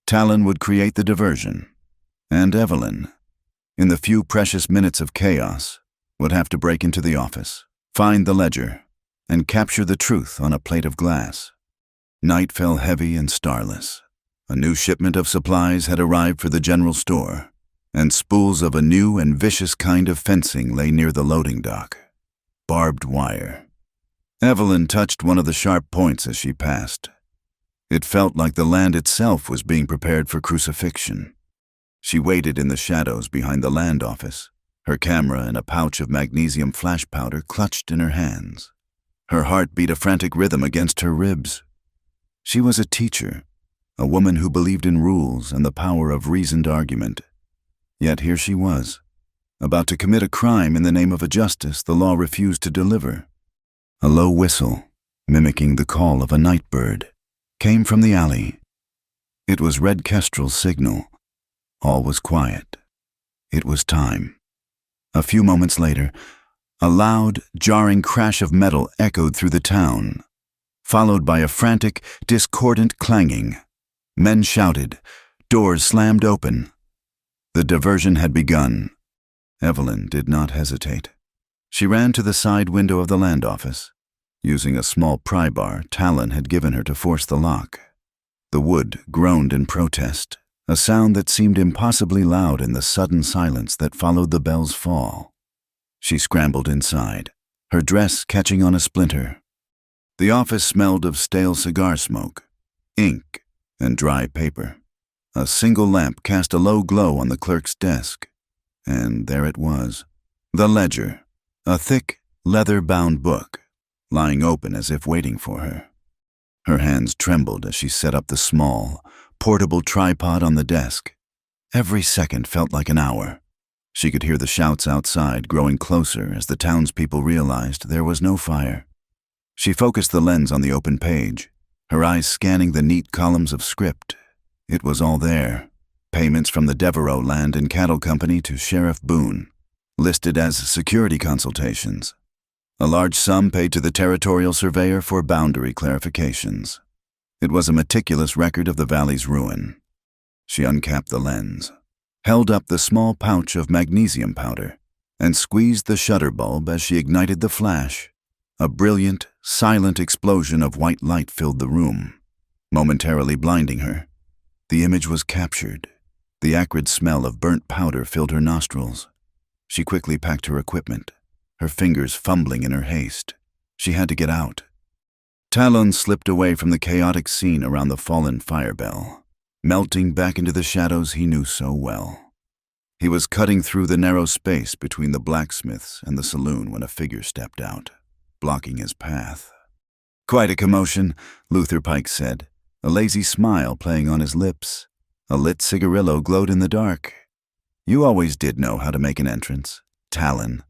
Talon would create the diversion. And Evelyn, in the few precious minutes of chaos, would have to break into the office, find the ledger, and capture the truth on a plate of glass. Night fell heavy and starless. A new shipment of supplies had arrived for the general store, and spools of a new and vicious kind of fencing lay near the loading dock. Barbed wire. Evelyn touched one of the sharp points as she passed. It felt like the land itself was being prepared for crucifixion. She waited in the shadows behind the land office, her camera and a pouch of magnesium flash powder clutched in her hands. Her heart beat a frantic rhythm against her ribs. She was a teacher, a woman who believed in rules and the power of reasoned argument. Yet here she was, about to commit a crime in the name of a justice the law refused to deliver. A low whistle, mimicking the call of a night bird, came from the alley. It was Red Kestrel's signal. All was quiet. It was time. A few moments later, a loud, jarring crash of metal echoed through the town, followed by a frantic, discordant clanging. Men shouted. Doors slammed open. The diversion had begun. Evelyn did not hesitate. She ran to the side window of the land office. Using a small pry bar Talon had given her to force the lock. The wood groaned in protest, a sound that seemed impossibly loud in the sudden silence that followed the bell's fall. She scrambled inside, her dress catching on a splinter. The office smelled of stale cigar smoke, ink, and dry paper. A single lamp cast a low glow on the clerk's desk, and there it was, the ledger, a thick, leather-bound book, lying open as if waiting for her. Her hands trembled as she set up the small, portable tripod on the desk. Every second felt like an hour. She could hear the shouts outside growing closer as the townspeople realized there was no fire. She focused the lens on the open page, her eyes scanning the neat columns of script. It was all there. Payments from the Devereaux Land and Cattle Company to Sheriff Boone, listed as security consultations. A large sum paid to the territorial surveyor for boundary clarifications. It was a meticulous record of the valley's ruin. She uncapped the lens, held up the small pouch of magnesium powder, and squeezed the shutter bulb as she ignited the flash. A brilliant, silent explosion of white light filled the room, momentarily blinding her. The image was captured. The acrid smell of burnt powder filled her nostrils. She quickly packed her equipment, her fingers fumbling in her haste. She had to get out. Talon slipped away from the chaotic scene around the fallen fire bell, melting back into the shadows he knew so well. He was cutting through the narrow space between the blacksmith's and the saloon when a figure stepped out, blocking his path. "Quite a commotion," Luther Pike said, a lazy smile playing on his lips. A lit cigarillo glowed in the dark. "You always did know how to make an entrance, Talon."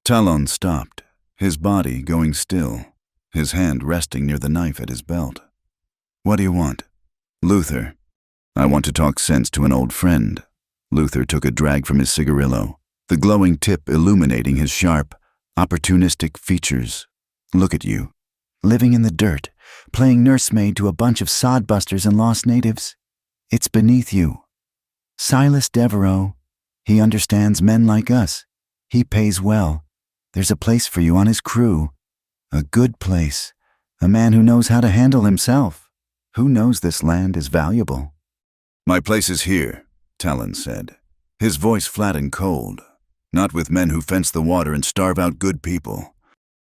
Talon stopped, his body going still, his hand resting near the knife at his belt. "What do you want?" "Luther, I want to talk sense to an old friend." Luther took a drag from his cigarillo, the glowing tip illuminating his sharp, opportunistic features. "Look at you, living in the dirt, playing nursemaid to a bunch of sodbusters and lost natives. It's beneath you. Silas Devereaux, he understands men like us. He pays well. There's a place for you on his crew. A good place. A man who knows how to handle himself. Who knows this land is valuable." "My place is here," Talon said, his voice flat and cold. "Not with men who fence the water and starve out good people."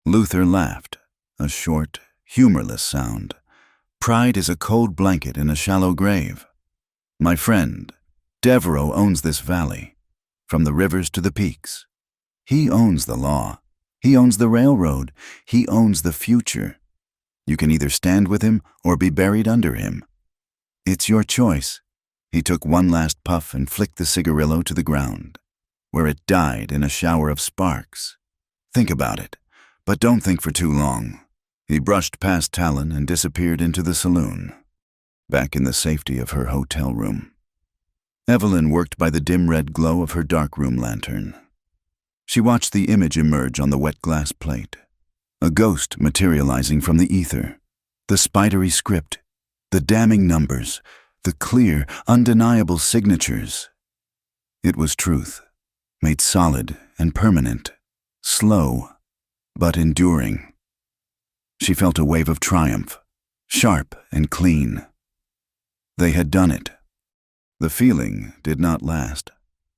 Luther laughed, a short, humorless sound. Pride is a cold blanket in a shallow grave. My friend, Devereaux owns this valley, from the rivers to the peaks. He owns the law. He owns the railroad. He owns the future. You can either stand with him or be buried under him. It's your choice. He took one last puff and flicked the cigarillo to the ground, where it died in a shower of sparks. Think about it, but don't think for too long. He brushed past Talon and disappeared into the saloon, back in the safety of her hotel room. Evelyn worked by the dim red glow of her darkroom lantern. She watched the image emerge on the wet glass plate, a ghost materializing from the ether, the spidery script, the damning numbers, the clear, undeniable signatures. It was truth, made solid and permanent, slow, but enduring. She felt a wave of triumph, sharp and clean. They had done it. The feeling did not last.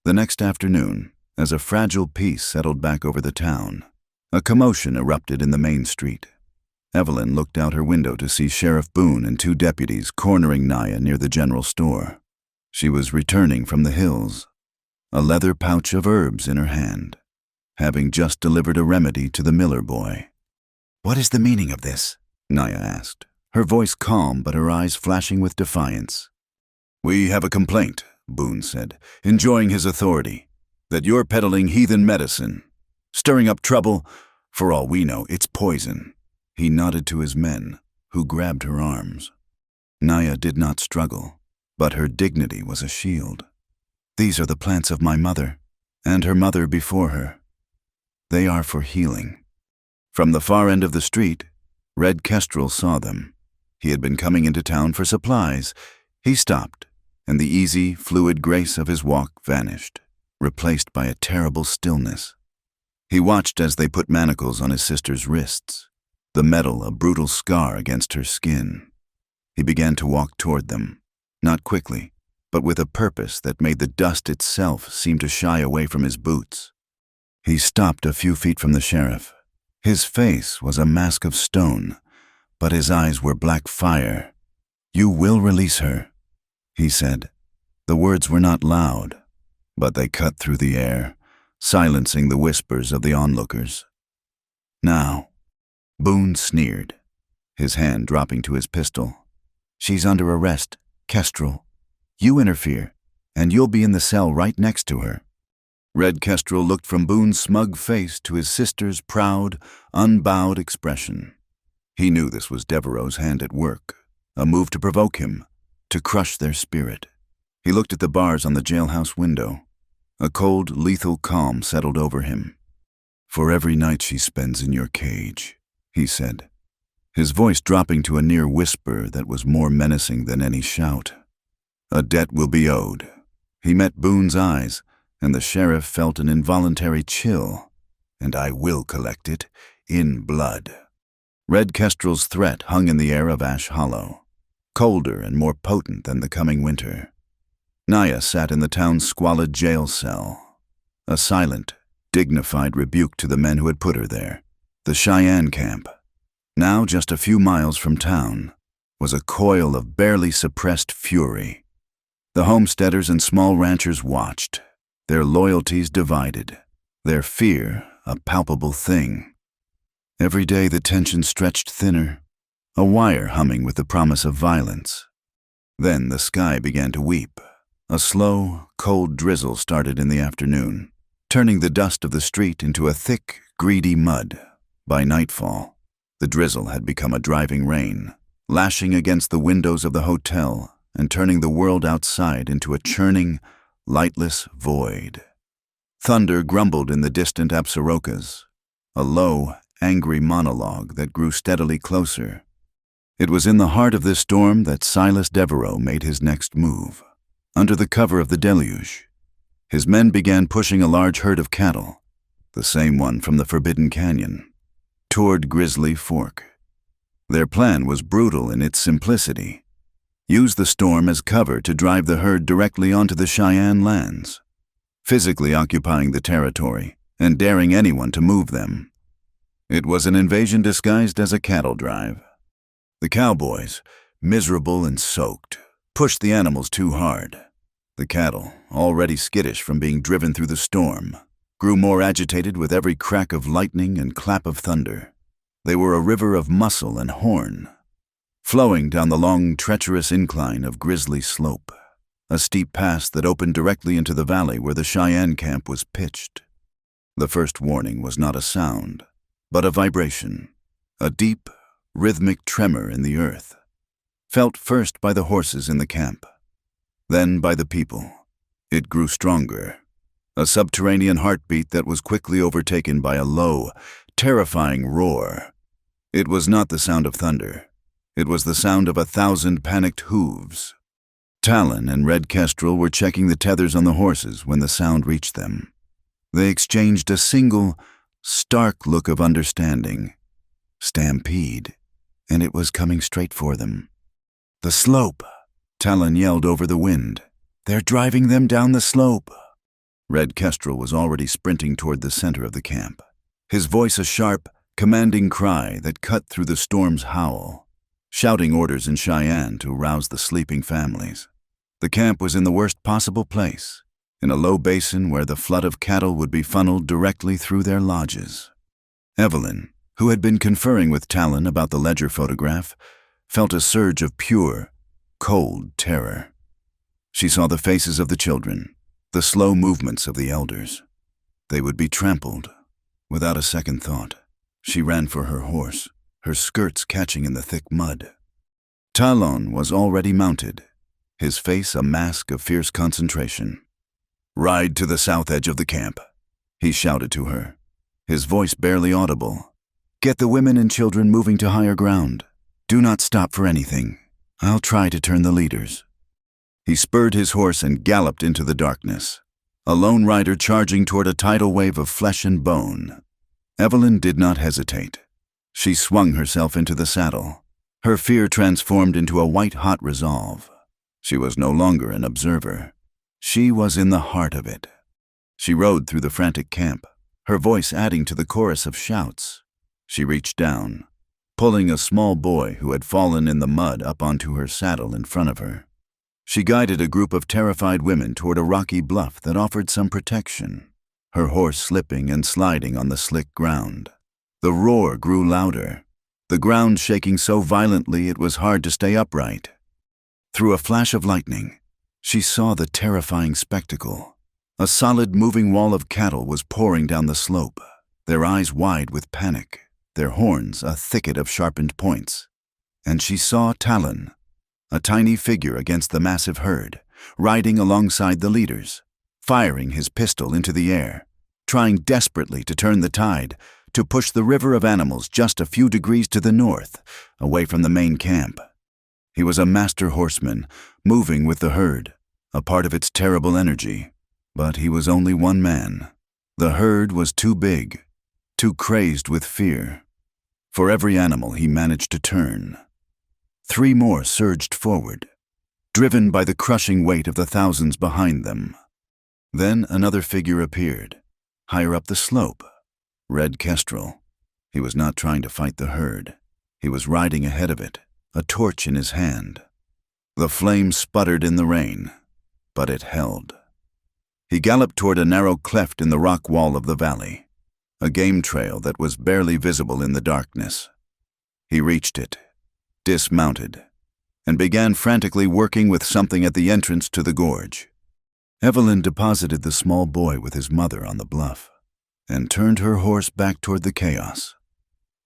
The next afternoon, as a fragile peace settled back over the town, a commotion erupted in the main street. Evelyn looked out her window to see Sheriff Boone and 2 deputies cornering Naya near the general store. She was returning from the hills, a leather pouch of herbs in her hand, having just delivered a remedy to the Miller boy. "What is the meaning of this?" Naya asked, her voice calm but her eyes flashing with defiance. "We have a complaint," Boone said, enjoying his authority, "that you're peddling heathen medicine, stirring up trouble. For all we know, it's poison." He nodded to his men, who grabbed her arms. Naya did not struggle, but her dignity was a shield. "These are the plants of my mother, and her mother before her. They are for healing." From the far end of the street, Red Kestrel saw them. He had been coming into town for supplies. He stopped, and the easy, fluid grace of his walk vanished, replaced by a terrible stillness. He watched as they put manacles on his sister's wrists, the metal a brutal scar against her skin. He began to walk toward them, not quickly, but with a purpose that made the dust itself seem to shy away from his boots. He stopped a few feet from the sheriff. His face was a mask of stone, but his eyes were black fire. "You will release her," he said. The words were not loud, but they cut through the air, silencing the whispers of the onlookers. "Now," Boone sneered, his hand dropping to his pistol. "She's under arrest, Kestrel. You interfere, and you'll be in the cell right next to her." Red Kestrel looked from Boone's smug face to his sister's proud, unbowed expression. He knew this was Devereaux's hand at work, a move to provoke him, to crush their spirit. He looked at the bars on the jailhouse window. A cold, lethal calm settled over him. "For every night she spends in your cage," he said, his voice dropping to a near whisper that was more menacing than any shout. "A debt will be owed." He met Boone's eyes, and the sheriff felt an involuntary chill. "And I will collect it, in blood." Red Kestrel's threat hung in the air of Ash Hollow, colder and more potent than the coming winter. Naya sat in the town's squalid jail cell, a silent, dignified rebuke to the men who had put her there. The Cheyenne camp, now just a few miles from town, was a coil of barely suppressed fury. The homesteaders and small ranchers watched, their loyalties divided, their fear a palpable thing. Every day the tension stretched thinner, a wire humming with the promise of violence. Then the sky began to weep. A slow, cold drizzle started in the afternoon, turning the dust of the street into a thick, greedy mud. By nightfall, the drizzle had become a driving rain, lashing against the windows of the hotel and turning the world outside into a churning, lightless void. Thunder grumbled in the distant Apsarokas, a low, angry monologue that grew steadily closer. It was in the heart of this storm that Silas Devereaux made his next move. Under the cover of the deluge, his men began pushing a large herd of cattle, the same one from the Forbidden Canyon, toward Grizzly Fork. Their plan was brutal in its simplicity. Use the storm as cover to drive the herd directly onto the Cheyenne lands, physically occupying the territory and daring anyone to move them. It was an invasion disguised as a cattle drive. The cowboys, miserable and soaked, pushed the animals too hard. The cattle, already skittish from being driven through the storm, grew more agitated with every crack of lightning and clap of thunder. They were a river of muscle and horn, flowing down the long, treacherous incline of Grizzly Slope, a steep pass that opened directly into the valley where the Cheyenne camp was pitched. The first warning was not a sound, but a vibration, a deep, rhythmic tremor in the earth, felt first by the horses in the camp, then by the people. It grew stronger, a subterranean heartbeat that was quickly overtaken by a low, terrifying roar. It was not the sound of thunder. It was the sound of 1,000 panicked hooves. Talon and Red Kestrel were checking the tethers on the horses when the sound reached them. They exchanged a single, stark look of understanding. Stampede, and it was coming straight for them. "The slope!" Talon yelled over the wind. "They're driving them down the slope!" Red Kestrel was already sprinting toward the center of the camp, his voice a sharp, commanding cry that cut through the storm's howl, shouting orders in Cheyenne to rouse the sleeping families. The camp was in the worst possible place, in a low basin where the flood of cattle would be funneled directly through their lodges. Evelyn, who had been conferring with Talon about the ledger photograph, felt a surge of pure, cold terror. She saw the faces of the children, the slow movements of the elders. They would be trampled. Without a second thought, she ran for her horse, her skirts catching in the thick mud. Talon was already mounted, his face a mask of fierce concentration. "Ride to the south edge of the camp," he shouted to her, his voice barely audible. "Get the women and children moving to higher ground. Do not stop for anything. I'll try to turn the leaders." He spurred his horse and galloped into the darkness, a lone rider charging toward a tidal wave of flesh and bone. Evelyn did not hesitate. She swung herself into the saddle, her fear transformed into a white-hot resolve. She was no longer an observer. She was in the heart of it. She rode through the frantic camp, her voice adding to the chorus of shouts. She reached down, pulling a small boy who had fallen in the mud up onto her saddle in front of her. She guided a group of terrified women toward a rocky bluff that offered some protection, her horse slipping and sliding on the slick ground. The roar grew louder, the ground shaking so violently it was hard to stay upright. Through a flash of lightning, she saw the terrifying spectacle. A solid moving wall of cattle was pouring down the slope, their eyes wide with panic, their horns a thicket of sharpened points. And she saw Talon, a tiny figure against the massive herd, riding alongside the leaders, firing his pistol into the air, trying desperately to turn the tide, to push the river of animals just a few degrees to the north, away from the main camp. He was a master horseman, moving with the herd, a part of its terrible energy. But he was only one man. The herd was too big, too crazed with fear. For every animal he managed to turn. 3 more surged forward, driven by the crushing weight of the thousands behind them. Then another figure appeared, higher up the slope. Red Kestrel. He was not trying to fight the herd. He was riding ahead of it, a torch in his hand. The flame sputtered in the rain, but it held. He galloped toward a narrow cleft in the rock wall of the valley, a game trail that was barely visible in the darkness. He reached it, dismounted, and began frantically working with something at the entrance to the gorge. Evelyn deposited the small boy with his mother on the bluff and turned her horse back toward the chaos,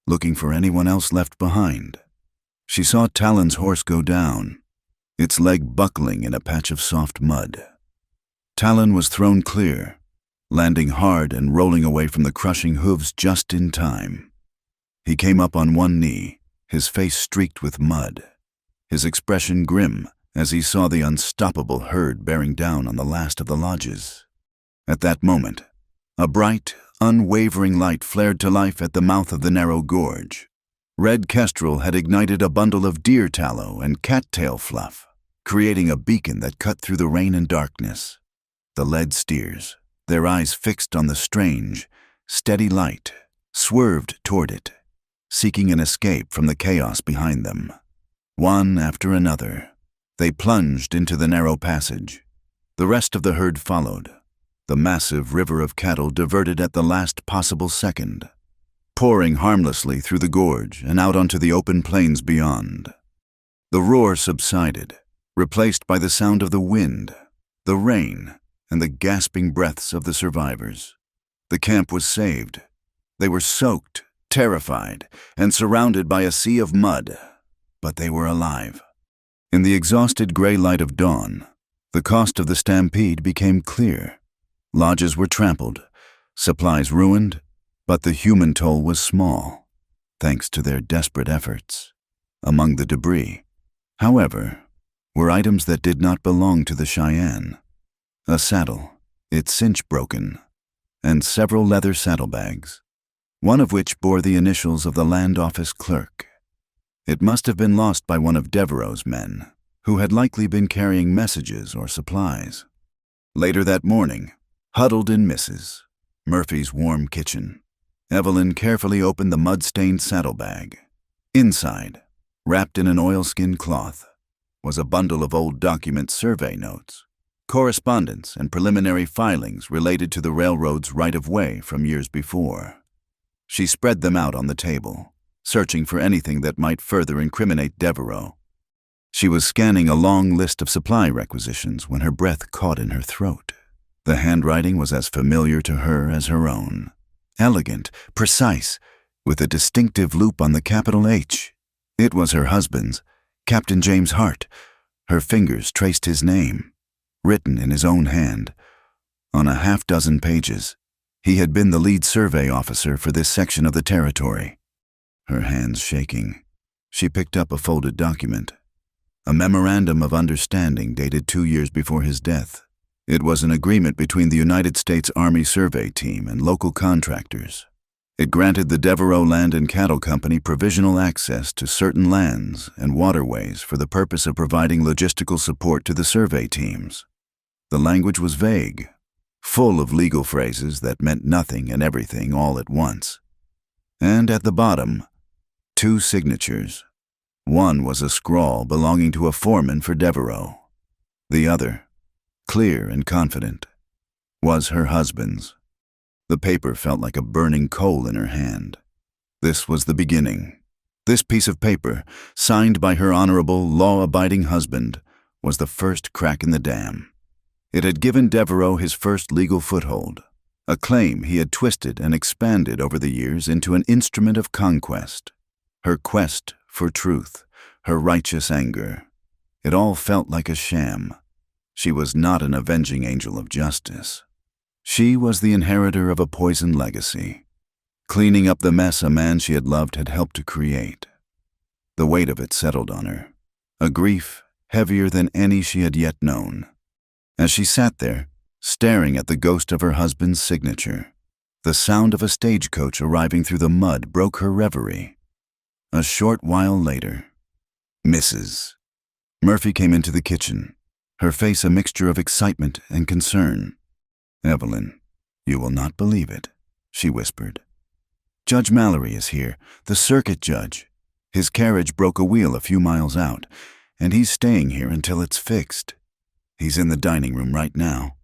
looking for anyone else left behind. She saw Talon's horse go down, its leg buckling in a patch of soft mud. Talon was thrown clear, landing hard and rolling away from the crushing hooves just in time. He came up on one knee, his face streaked with mud, his expression grim as he saw the unstoppable herd bearing down on the last of the lodges. At that moment, a bright, unwavering light flared to life at the mouth of the narrow gorge. Red Kestrel had ignited a bundle of deer tallow and cattail fluff, creating a beacon that cut through the rain and darkness. The led steers, their eyes fixed on the strange, steady light, swerved toward it, seeking an escape from the chaos behind them. One after another, they plunged into the narrow passage. The rest of the herd followed. The massive river of cattle diverted at the last possible second, pouring harmlessly through the gorge and out onto the open plains beyond. The roar subsided, replaced by the sound of the wind, the rain, and the gasping breaths of the survivors. The camp was saved. They were soaked, terrified, and surrounded by a sea of mud, but they were alive. In the exhausted gray light of dawn, the cost of the stampede became clear. Lodges were trampled, supplies ruined, but the human toll was small, thanks to their desperate efforts. Among the debris, however, were items that did not belong to the Cheyenne. A saddle, its cinch broken, and several leather saddlebags, one of which bore the initials of the land office clerk. It must have been lost by one of Devereaux's men, who had likely been carrying messages or supplies. Later that morning, huddled in Mrs. Murphy's warm kitchen, Evelyn carefully opened the mud-stained saddlebag. Inside, wrapped in an oilskin cloth, was a bundle of old document survey notes, correspondence and preliminary filings related to the railroad's right-of-way from years before. She spread them out on the table, searching for anything that might further incriminate Devereaux. She was scanning a long list of supply requisitions when her breath caught in her throat. The handwriting was as familiar to her as her own. Elegant, precise, with a distinctive loop on the capital H. It was her husband's, Captain James Hart. Her fingers traced his name, written in his own hand. On a half-dozen pages, he had been the lead survey officer for this section of the territory. Her hands shaking, she picked up a folded document. A memorandum of understanding dated 2 years before his death. It was an agreement between the United States Army Survey Team and local contractors. It granted the Devereaux Land and Cattle Company provisional access to certain lands and waterways for the purpose of providing logistical support to the survey teams. The language was vague, full of legal phrases that meant nothing and everything all at once. And at the bottom, 2 signatures. One was a scrawl belonging to a foreman for Devereaux. The other, clear and confident, was her husband's. The paper felt like a burning coal in her hand. This was the beginning. This piece of paper, signed by her honorable, law-abiding husband, was the first crack in the dam. It had given Devereaux his first legal foothold, a claim he had twisted and expanded over the years into an instrument of conquest. Her quest for truth, her righteous anger. It all felt like a sham. She was not an avenging angel of justice. She was the inheritor of a poisoned legacy, cleaning up the mess a man she had loved had helped to create. The weight of it settled on her, a grief heavier than any she had yet known. As she sat there, staring at the ghost of her husband's signature, the sound of a stagecoach arriving through the mud broke her reverie. A short while later, Mrs. Murphy came into the kitchen, her face a mixture of excitement and concern. "Evelyn, you will not believe it," she whispered. "Judge Mallory is here, the circuit judge. His carriage broke a wheel a few miles out, and he's staying here until it's fixed. He's in the dining room right now."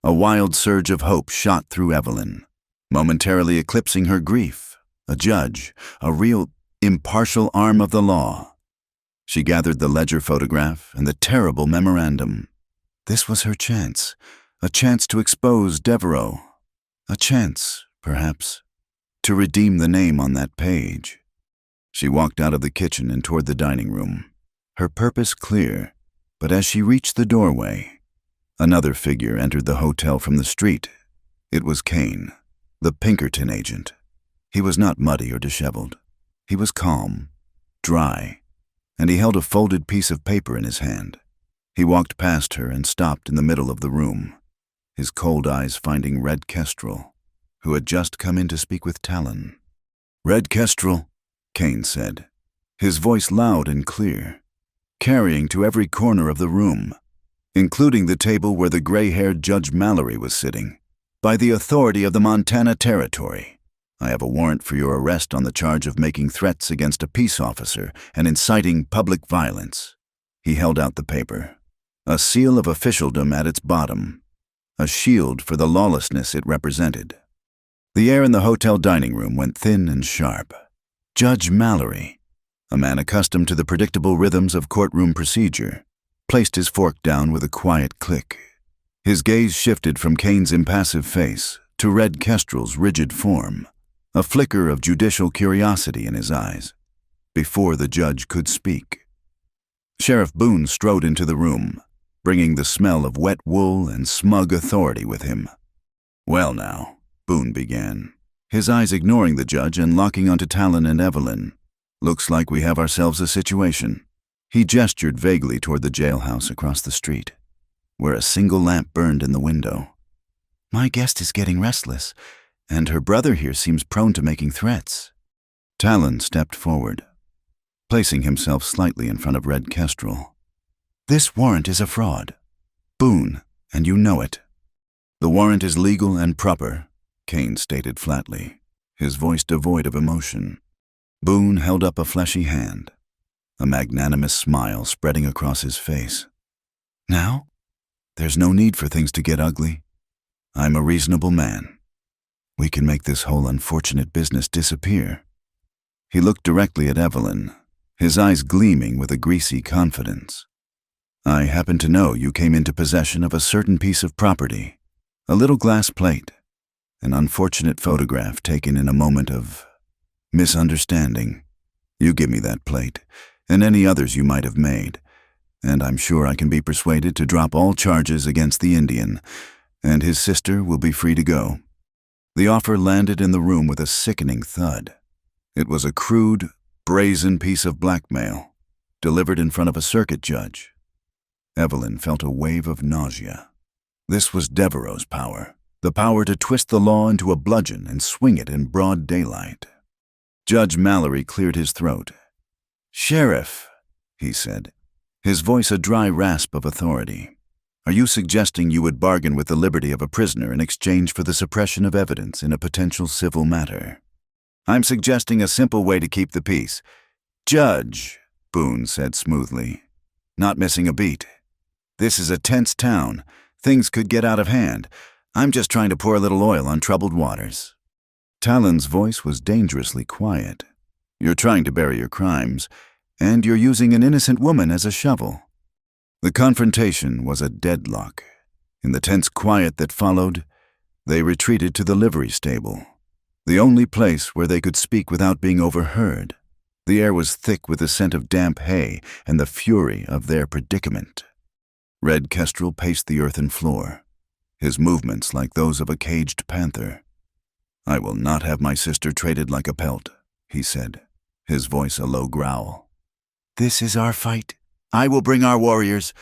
A wild surge of hope shot through Evelyn, momentarily eclipsing her grief. A judge, a real, impartial arm of the law. She gathered the ledger photograph and the terrible memorandum. This was her chance. A chance to expose Devereaux. A chance, perhaps, to redeem the name on that page. She walked out of the kitchen and toward the dining room, her purpose clear, but as she reached the doorway, another figure entered the hotel from the street. It was Kane, the Pinkerton agent. He was not muddy or disheveled. He was calm, dry, and he held a folded piece of paper in his hand. He walked past her and stopped in the middle of the room, his cold eyes finding Red Kestrel, who had just come in to speak with Talon. "Red Kestrel," Kane said, his voice loud and clear, carrying to every corner of the room, including the table where the gray-haired Judge Mallory was sitting. "By the authority of the Montana Territory, I have a warrant for your arrest on the charge of making threats against a peace officer and inciting public violence." He held out the paper. A seal of officialdom at its bottom, a shield for the lawlessness it represented. The air in the hotel dining room went thin and sharp. Judge Mallory, a man accustomed to the predictable rhythms of courtroom procedure, placed his fork down with a quiet click. His gaze shifted from Kane's impassive face to Red Kestrel's rigid form, a flicker of judicial curiosity in his eyes, before the judge could speak. Sheriff Boone strode into the room, bringing the smell of wet wool and smug authority with him. "Well now," Boone began, his eyes ignoring the judge and locking onto Talon and Evelyn. "Looks like we have ourselves a situation." He gestured vaguely toward the jailhouse across the street, where a single lamp burned in the window. "My guest is getting restless, and her brother here seems prone to making threats." Talon stepped forward, placing himself slightly in front of Red Kestrel. "This warrant is a fraud, Boone, and you know it." "The warrant is legal and proper," Kane stated flatly, his voice devoid of emotion. Boone held up a fleshy hand, a magnanimous smile spreading across his face. "Now? There's no need for things to get ugly. I'm a reasonable man. We can make this whole unfortunate business disappear." He looked directly at Evelyn, his eyes gleaming with a greasy confidence. "I happen to know you came into possession of a certain piece of property, a little glass plate, an unfortunate photograph taken in a moment of misunderstanding. You give me that plate, and any others you might have made, and I'm sure I can be persuaded to drop all charges against the Indian, and his sister will be free to go." The offer landed in the room with a sickening thud. It was a crude, brazen piece of blackmail, delivered in front of a circuit judge. Evelyn felt a wave of nausea. This was Devereaux's power, the power to twist the law into a bludgeon and swing it in broad daylight. Judge Mallory cleared his throat. "Sheriff," he said, his voice a dry rasp of authority, "are you suggesting you would bargain with the liberty of a prisoner in exchange for the suppression of evidence in a potential civil matter?" "I'm suggesting a simple way to keep the peace." "Judge," Boone said smoothly, not missing a beat, "this is a tense town. Things could get out of hand. I'm just trying to pour a little oil on troubled waters." Talon's voice was dangerously quiet. "You're trying to bury your crimes, and you're using an innocent woman as a shovel." The confrontation was a deadlock. In the tense quiet that followed, they retreated to the livery stable, the only place where they could speak without being overheard. The air was thick with the scent of damp hay and the fury of their predicament. Red Kestrel paced the earthen floor, his movements like those of a caged panther. "I will not have my sister traded like a pelt," he said, his voice a low growl. "This is our fight. I will bring our warriors.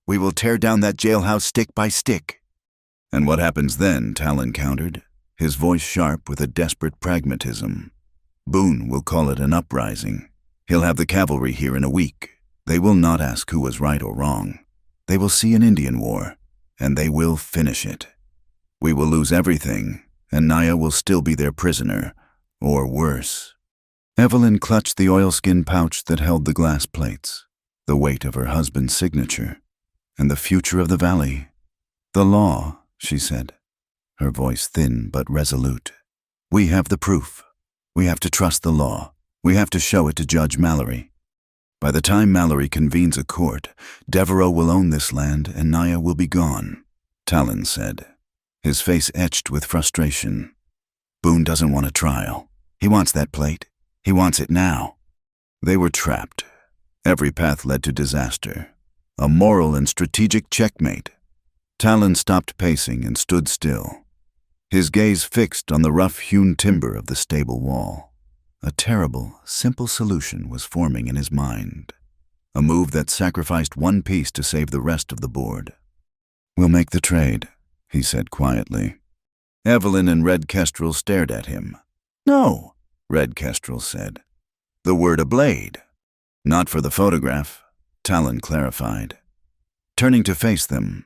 We will tear down that jailhouse stick by stick." "And what happens then?" Talon countered, his voice sharp with a desperate pragmatism. "Boone will call it an uprising. He'll have the cavalry here in a week. They will not ask who was right or wrong. They will see an Indian war, and they will finish it. We will lose everything, and Naya will still be their prisoner, or worse." Evelyn clutched the oilskin pouch that held the glass plates, the weight of her husband's signature, and the future of the valley. "The law," she said, her voice thin but resolute. "We have the proof. We have to trust the law. We have to show it to Judge Mallory. By the time Mallory convenes a court, Devereaux will own this land and Naya will be gone," Talon said, his face etched with frustration. "Boone doesn't want a trial. He wants that plate. He wants it now." They were trapped. Every path led to disaster, a moral and strategic checkmate. Talon stopped pacing and stood still, his gaze fixed on the rough-hewn timber of the stable wall. A terrible, simple solution was forming in his mind, a move that sacrificed one piece to save the rest of the board. "We'll make the trade," he said quietly. Evelyn and Red Kestrel stared at him. "No," Red Kestrel said. "The word a blade." "Not for the photograph," Talon clarified, turning to face them.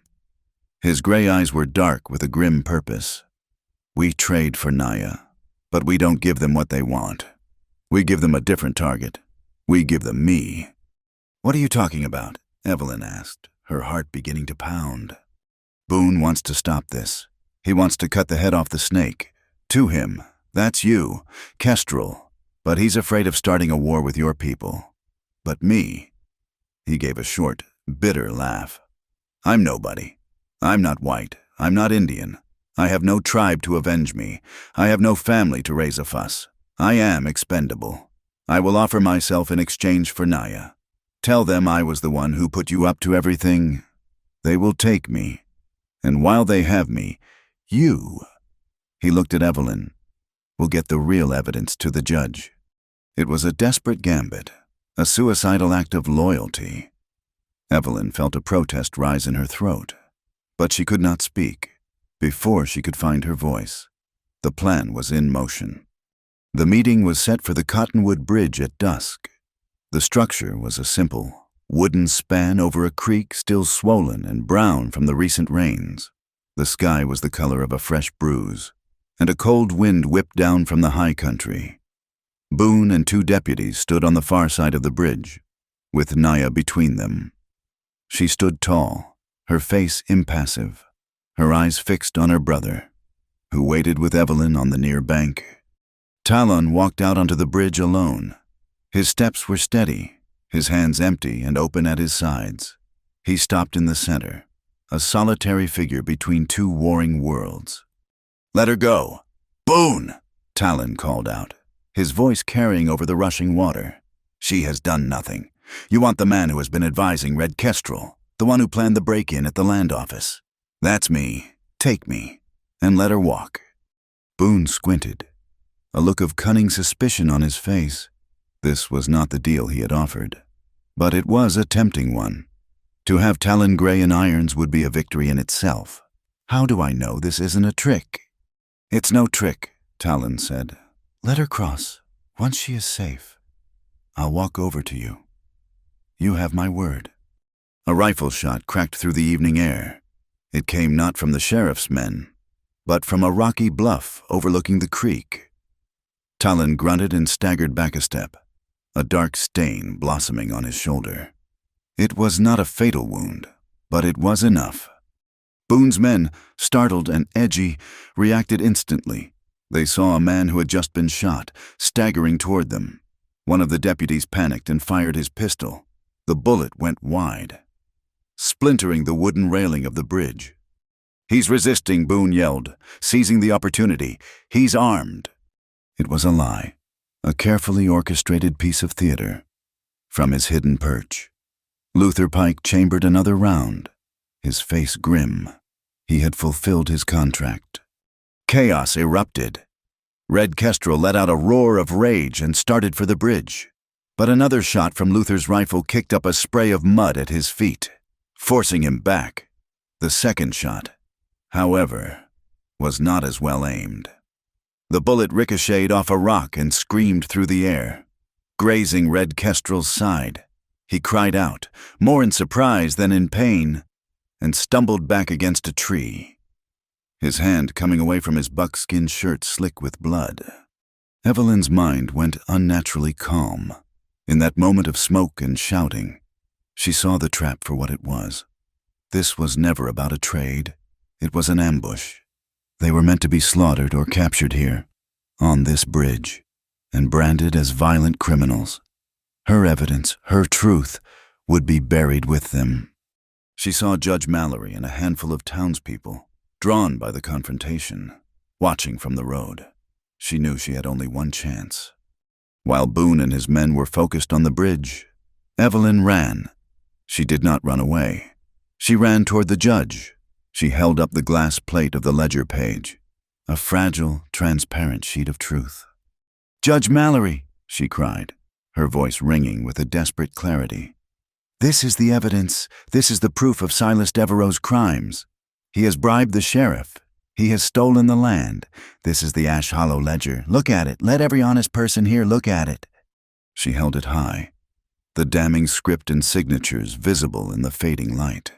His gray eyes were dark with a grim purpose. "We trade for Naya. But we don't give them what they want. We give them a different target. We give them me. What are you talking about? Evelyn asked, her heart beginning to pound. Boone wants to stop this. He wants to cut the head off the snake. To him. That's you, Kestrel. But he's afraid of starting a war with your people. But me. He gave a short, bitter laugh. I'm nobody. I'm not white. I'm not Indian. I have no tribe to avenge me. I have no family to raise a fuss. I am expendable. I will offer myself in exchange for Naya. Tell them I was the one who put you up to everything. They will take me. And while they have me, you, he looked at Evelyn, will get the real evidence to the judge. It was a desperate gambit, a suicidal act of loyalty. Evelyn felt a protest rise in her throat, but she could not speak. Before she could find her voice, the plan was in motion. The meeting was set for the Cottonwood Bridge at dusk. The structure was a simple, wooden span over a creek still swollen and brown from the recent rains. The sky was the color of a fresh bruise, and a cold wind whipped down from the high country. Boone and 2 deputies stood on the far side of the bridge, with Naya between them. She stood tall, her face impassive, her eyes fixed on her brother, who waited with Evelyn on the near bank. Talon walked out onto the bridge alone. His steps were steady, his hands empty and open at his sides. He stopped in the center, a solitary figure between 2 warring worlds. "Let her go!" "Boone!" Talon called out, his voice carrying over the rushing water. "She has done nothing. You want the man who has been advising Red Kestrel, the one who planned the break-in at the land office. That's me. Take me, and let her walk." Boone squinted, a look of cunning suspicion on his face. This was not the deal he had offered, but it was a tempting one. To have Talon gray in irons would be a victory in itself. "How do I know this isn't a trick?" "It's no trick," Talon said. "Let her cross. Once she is safe, I'll walk over to you. You have my word." A rifle shot cracked through the evening air. It came not from the sheriff's men, but from a rocky bluff overlooking the creek. Talon grunted and staggered back a step, a dark stain blossoming on his shoulder. It was not a fatal wound, but it was enough. Boone's men, startled and edgy, reacted instantly. They saw a man who had just been shot, staggering toward them. One of the deputies panicked and fired his pistol. The bullet went wide, splintering the wooden railing of the bridge. "He's resisting," Boone yelled, seizing the opportunity. "He's armed." It was a lie, a carefully orchestrated piece of theater. From his hidden perch, Luther Pike chambered another round, his face grim. He had fulfilled his contract. Chaos erupted. Red Kestrel let out a roar of rage and started for the bridge. But another shot from Luther's rifle kicked up a spray of mud at his feet, forcing him back. The second shot, however, was not as well aimed. The bullet ricocheted off a rock and screamed through the air, grazing Red Kestrel's side. He cried out, more in surprise than in pain, and stumbled back against a tree, his hand coming away from his buckskin shirt slick with blood. Evelyn's mind went unnaturally calm. In that moment of smoke and shouting, she saw the trap for what it was. This was never about a trade. It was an ambush. They were meant to be slaughtered or captured here, on this bridge, and branded as violent criminals. Her evidence, her truth, would be buried with them. She saw Judge Mallory and a handful of townspeople, drawn by the confrontation, watching from the road. She knew she had only one chance. While Boone and his men were focused on the bridge, Evelyn ran. She did not run away. She ran toward the judge. She held up the glass plate of the ledger page, a fragile, transparent sheet of truth. "Judge Mallory," she cried, her voice ringing with a desperate clarity. "This is the evidence. This is the proof of Silas Devereaux's crimes. He has bribed the sheriff. He has stolen the land. This is the Ash Hollow ledger. Look at it. Let every honest person here look at it." She held it high, the damning script and signatures visible in the fading light.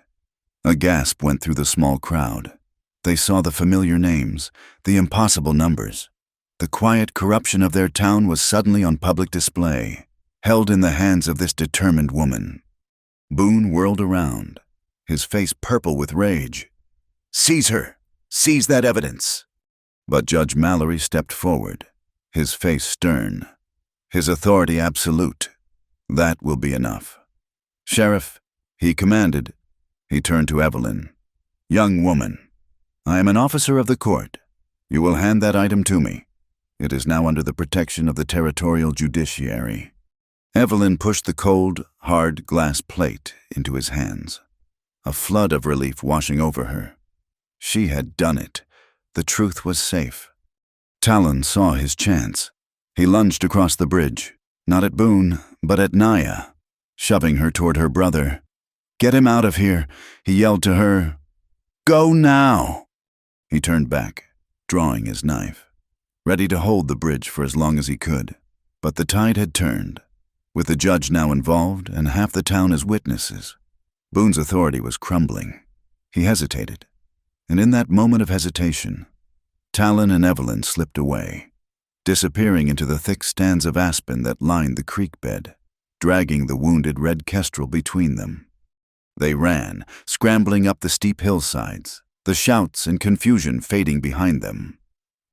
A gasp went through the small crowd. They saw the familiar names, the impossible numbers. The quiet corruption of their town was suddenly on public display, held in the hands of this determined woman. Boone whirled around, his face purple with rage. "Seize her! Seize that evidence!" But Judge Mallory stepped forward, his face stern, his authority absolute. "That will be enough. Sheriff," he commanded. He turned to Evelyn. "Young woman, I am an officer of the court. You will hand that item to me. It is now under the protection of the territorial judiciary." Evelyn pushed the cold, hard glass plate into his hands, a flood of relief washing over her. She had done it. The truth was safe. Talon saw his chance. He lunged across the bridge, not at Boone, but at Naya, shoving her toward her brother. "Get him out of here," he yelled to her. "Go now!" He turned back, drawing his knife, ready to hold the bridge for as long as he could. But the tide had turned, with the judge now involved and half the town as witnesses. Boone's authority was crumbling. He hesitated, and in that moment of hesitation, Talon and Evelyn slipped away, disappearing into the thick stands of aspen that lined the creek bed, dragging the wounded red kestrel between them. They ran, scrambling up the steep hillsides, the shouts and confusion fading behind them.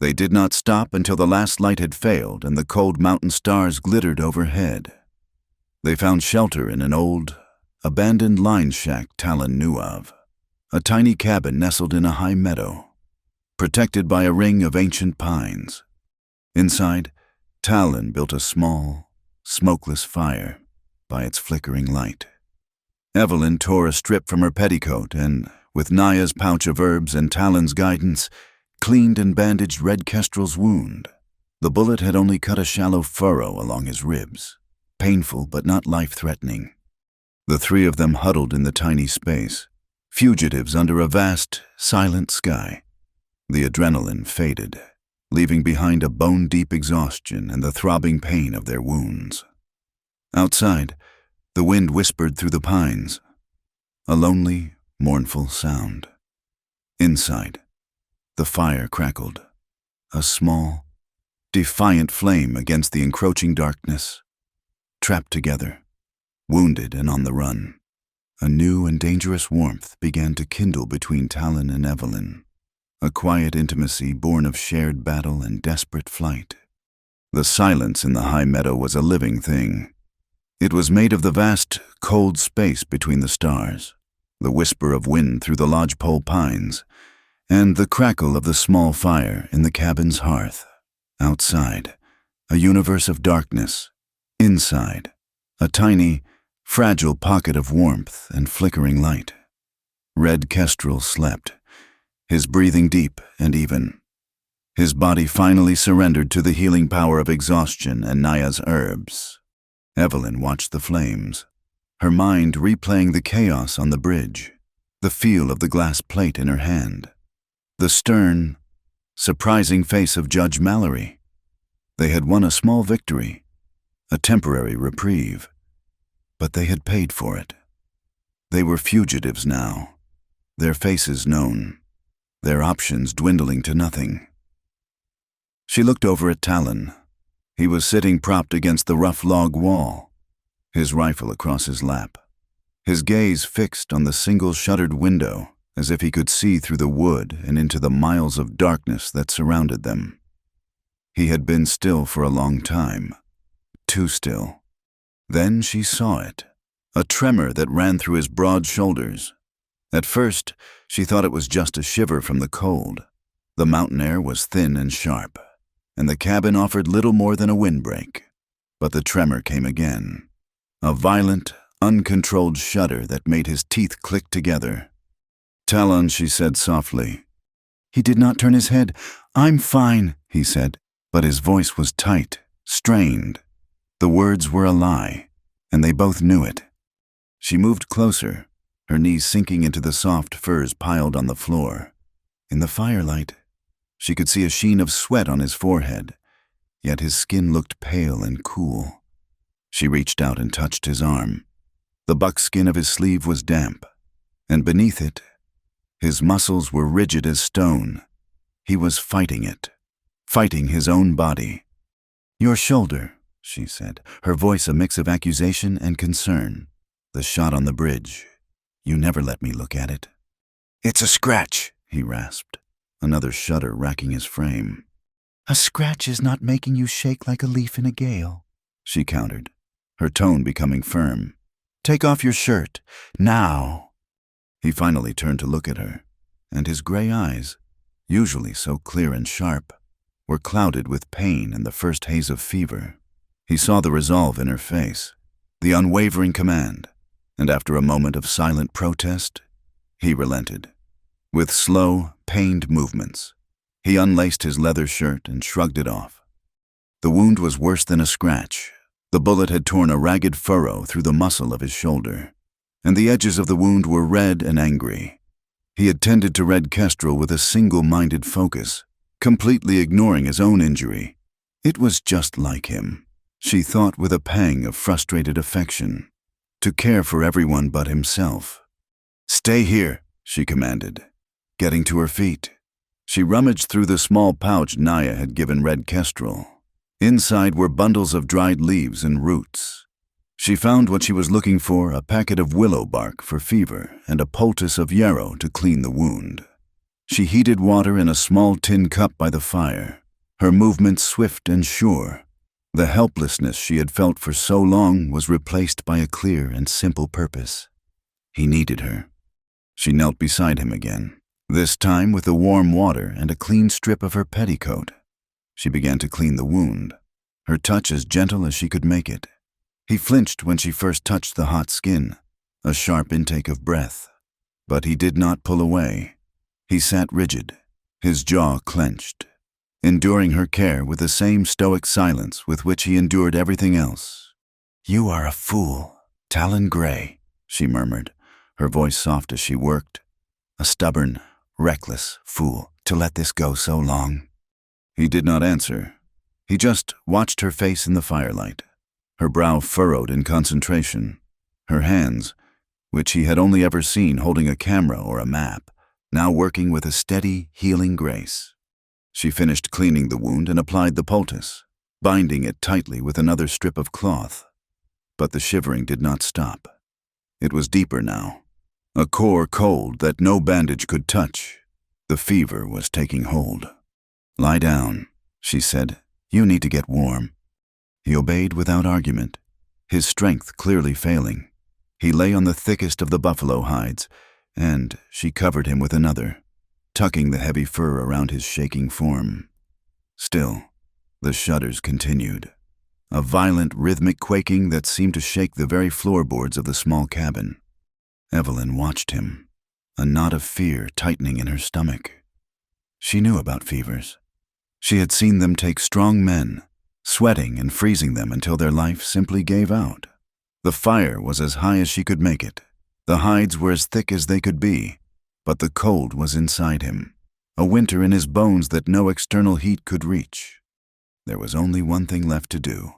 They did not stop until the last light had failed and the cold mountain stars glittered overhead. They found shelter in an old, abandoned line shack Talon knew of, a tiny cabin nestled in a high meadow, protected by a ring of ancient pines. Inside, Talon built a small, smokeless fire by its flickering light. Evelyn tore a strip from her petticoat and, with Naya's pouch of herbs and Talon's guidance, cleaned and bandaged Red Kestrel's wound. The bullet had only cut a shallow furrow along his ribs, painful but not life-threatening. The three of them huddled in the tiny space, fugitives under a vast, silent sky. The adrenaline faded, leaving behind a bone-deep exhaustion and the throbbing pain of their wounds. Outside, the wind whispered through the pines, a lonely, mournful sound. Inside, the fire crackled, a small, defiant flame against the encroaching darkness. Trapped together, wounded and on the run, a new and dangerous warmth began to kindle between Talon and Evelyn, a quiet intimacy born of shared battle and desperate flight. The silence in the high meadow was a living thing. It was made of the vast, cold space between the stars, the whisper of wind through the lodgepole pines, and the crackle of the small fire in the cabin's hearth. Outside, a universe of darkness. Inside, a tiny, fragile pocket of warmth and flickering light. Red Kestrel slept, his breathing deep and even. His body finally surrendered to the healing power of exhaustion and Naya's herbs. Evelyn watched the flames, her mind replaying the chaos on the bridge, the feel of the glass plate in her hand, the stern, surprising face of Judge Mallory. They had won a small victory, a temporary reprieve, but they had paid for it. They were fugitives now, their faces known, their options dwindling to nothing. She looked over at Talon. He was sitting propped against the rough log wall, his rifle across his lap, his gaze fixed on the single shuttered window as if he could see through the wood and into the miles of darkness that surrounded them. He had been still for a long time, too still. Then she saw it, a tremor that ran through his broad shoulders. At first, she thought it was just a shiver from the cold. The mountain air was thin and sharp, and the cabin offered little more than a windbreak. But the tremor came again, a violent, uncontrolled shudder that made his teeth click together. "Talon," she said softly. He did not turn his head. "I'm fine," he said, but his voice was tight, strained. The words were a lie, and they both knew it. She moved closer, her knees sinking into the soft furs piled on the floor. In the firelight, she could see a sheen of sweat on his forehead, yet his skin looked pale and cool. She reached out and touched his arm. The buckskin of his sleeve was damp, and beneath it, his muscles were rigid as stone. He was fighting it, fighting his own body. "Your shoulder," she said, her voice a mix of accusation and concern. "The shot on the bridge. You never let me look at it." "It's a scratch," he rasped, another shudder racking his frame. "A scratch is not making you shake like a leaf in a gale," she countered, her tone becoming firm. "Take off your shirt, now." He finally turned to look at her, and his gray eyes, usually so clear and sharp, were clouded with pain and the first haze of fever. He saw the resolve in her face, the unwavering command, and after a moment of silent protest, he relented. With slow, pained movements, he unlaced his leather shirt and shrugged it off. The wound was worse than a scratch. The bullet had torn a ragged furrow through the muscle of his shoulder, and the edges of the wound were red and angry. He had tended to red kestrel with a single-minded focus, completely ignoring his own injury. It was just like him, she thought with a pang of frustrated affection, to care for everyone but himself. "Stay here," she commanded, getting to her feet. She rummaged through the small pouch Naya had given Red Kestrel. Inside were bundles of dried leaves and roots. She found what she was looking for, a packet of willow bark for fever and a poultice of yarrow to clean the wound. She heated water in a small tin cup by the fire, her movements swift and sure. The helplessness she had felt for so long was replaced by a clear and simple purpose. He needed her. She knelt beside him again, this time with the warm water and a clean strip of her petticoat. She began to clean the wound, her touch as gentle as she could make it. He flinched when she first touched the hot skin, a sharp intake of breath. But he did not pull away. He sat rigid, his jaw clenched, enduring her care with the same stoic silence with which he endured everything else. "You are a fool, Talon Gray," she murmured, her voice soft as she worked. "A stubborn, reckless fool to let this go so long." He did not answer. He just watched her face in the firelight, her brow furrowed in concentration, her hands, which he had only ever seen holding a camera or a map, now working with a steady, healing grace. She finished cleaning the wound and applied the poultice, binding it tightly with another strip of cloth. But the shivering did not stop. It was deeper now, a core cold that no bandage could touch. The fever was taking hold. "Lie down," she said. "You need to get warm." He obeyed without argument, his strength clearly failing. He lay on the thickest of the buffalo hides, and she covered him with another, tucking the heavy fur around his shaking form. Still, the shudders continued, a violent rhythmic quaking that seemed to shake the very floorboards of the small cabin. Evelyn watched him, a knot of fear tightening in her stomach. She knew about fevers. She had seen them take strong men, sweating and freezing them until their life simply gave out. The fire was as high as she could make it. The hides were as thick as they could be, but the cold was inside him, a winter in his bones that no external heat could reach. There was only one thing left to do.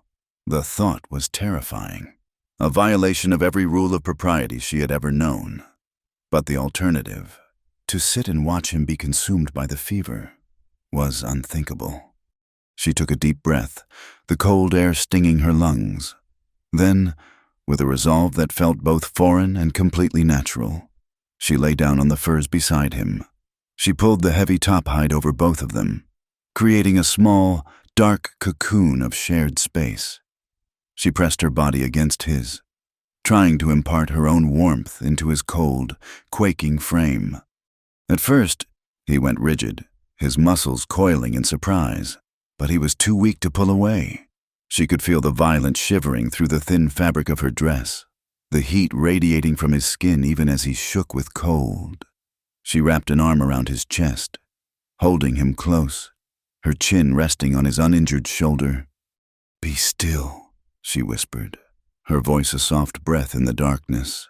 The thought was terrifying, a violation of every rule of propriety she had ever known. But the alternative, to sit and watch him be consumed by the fever, was unthinkable. She took a deep breath, the cold air stinging her lungs. Then, with a resolve that felt both foreign and completely natural, she lay down on the furs beside him. She pulled the heavy top hide over both of them, creating a small, dark cocoon of shared space. She pressed her body against his, trying to impart her own warmth into his cold, quaking frame. At first, he went rigid, his muscles coiling in surprise, but he was too weak to pull away. She could feel the violent shivering through the thin fabric of her dress, the heat radiating from his skin even as he shook with cold. She wrapped an arm around his chest, holding him close, her chin resting on his uninjured shoulder. "Be still," she whispered, her voice a soft breath in the darkness.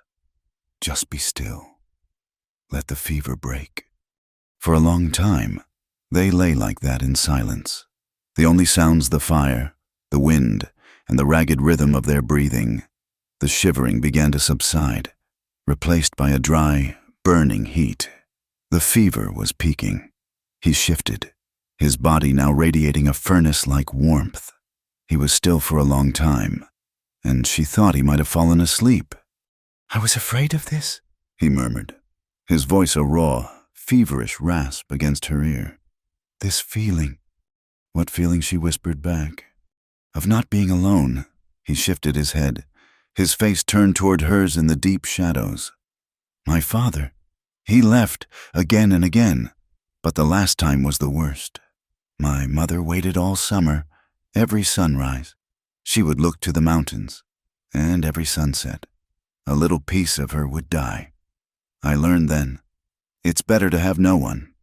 "Just be still. Let the fever break." For a long time, they lay like that in silence, the only sounds the fire, the wind, and the ragged rhythm of their breathing. The shivering began to subside, replaced by a dry, burning heat. The fever was peaking. He shifted, his body now radiating a furnace-like warmth. He was still for a long time, and she thought he might have fallen asleep. "I was afraid of this," he murmured, his voice a raw, feverish rasp against her ear. "This feeling." What feeling? She whispered back. "Of not being alone." He shifted his head, his face turned toward hers in the deep shadows. "My father. He left again and again, but the last time was the worst. My mother waited all summer, every sunrise. She would look to the mountains, and every sunset. A little piece of her would die. I learned then, it's better to have no one.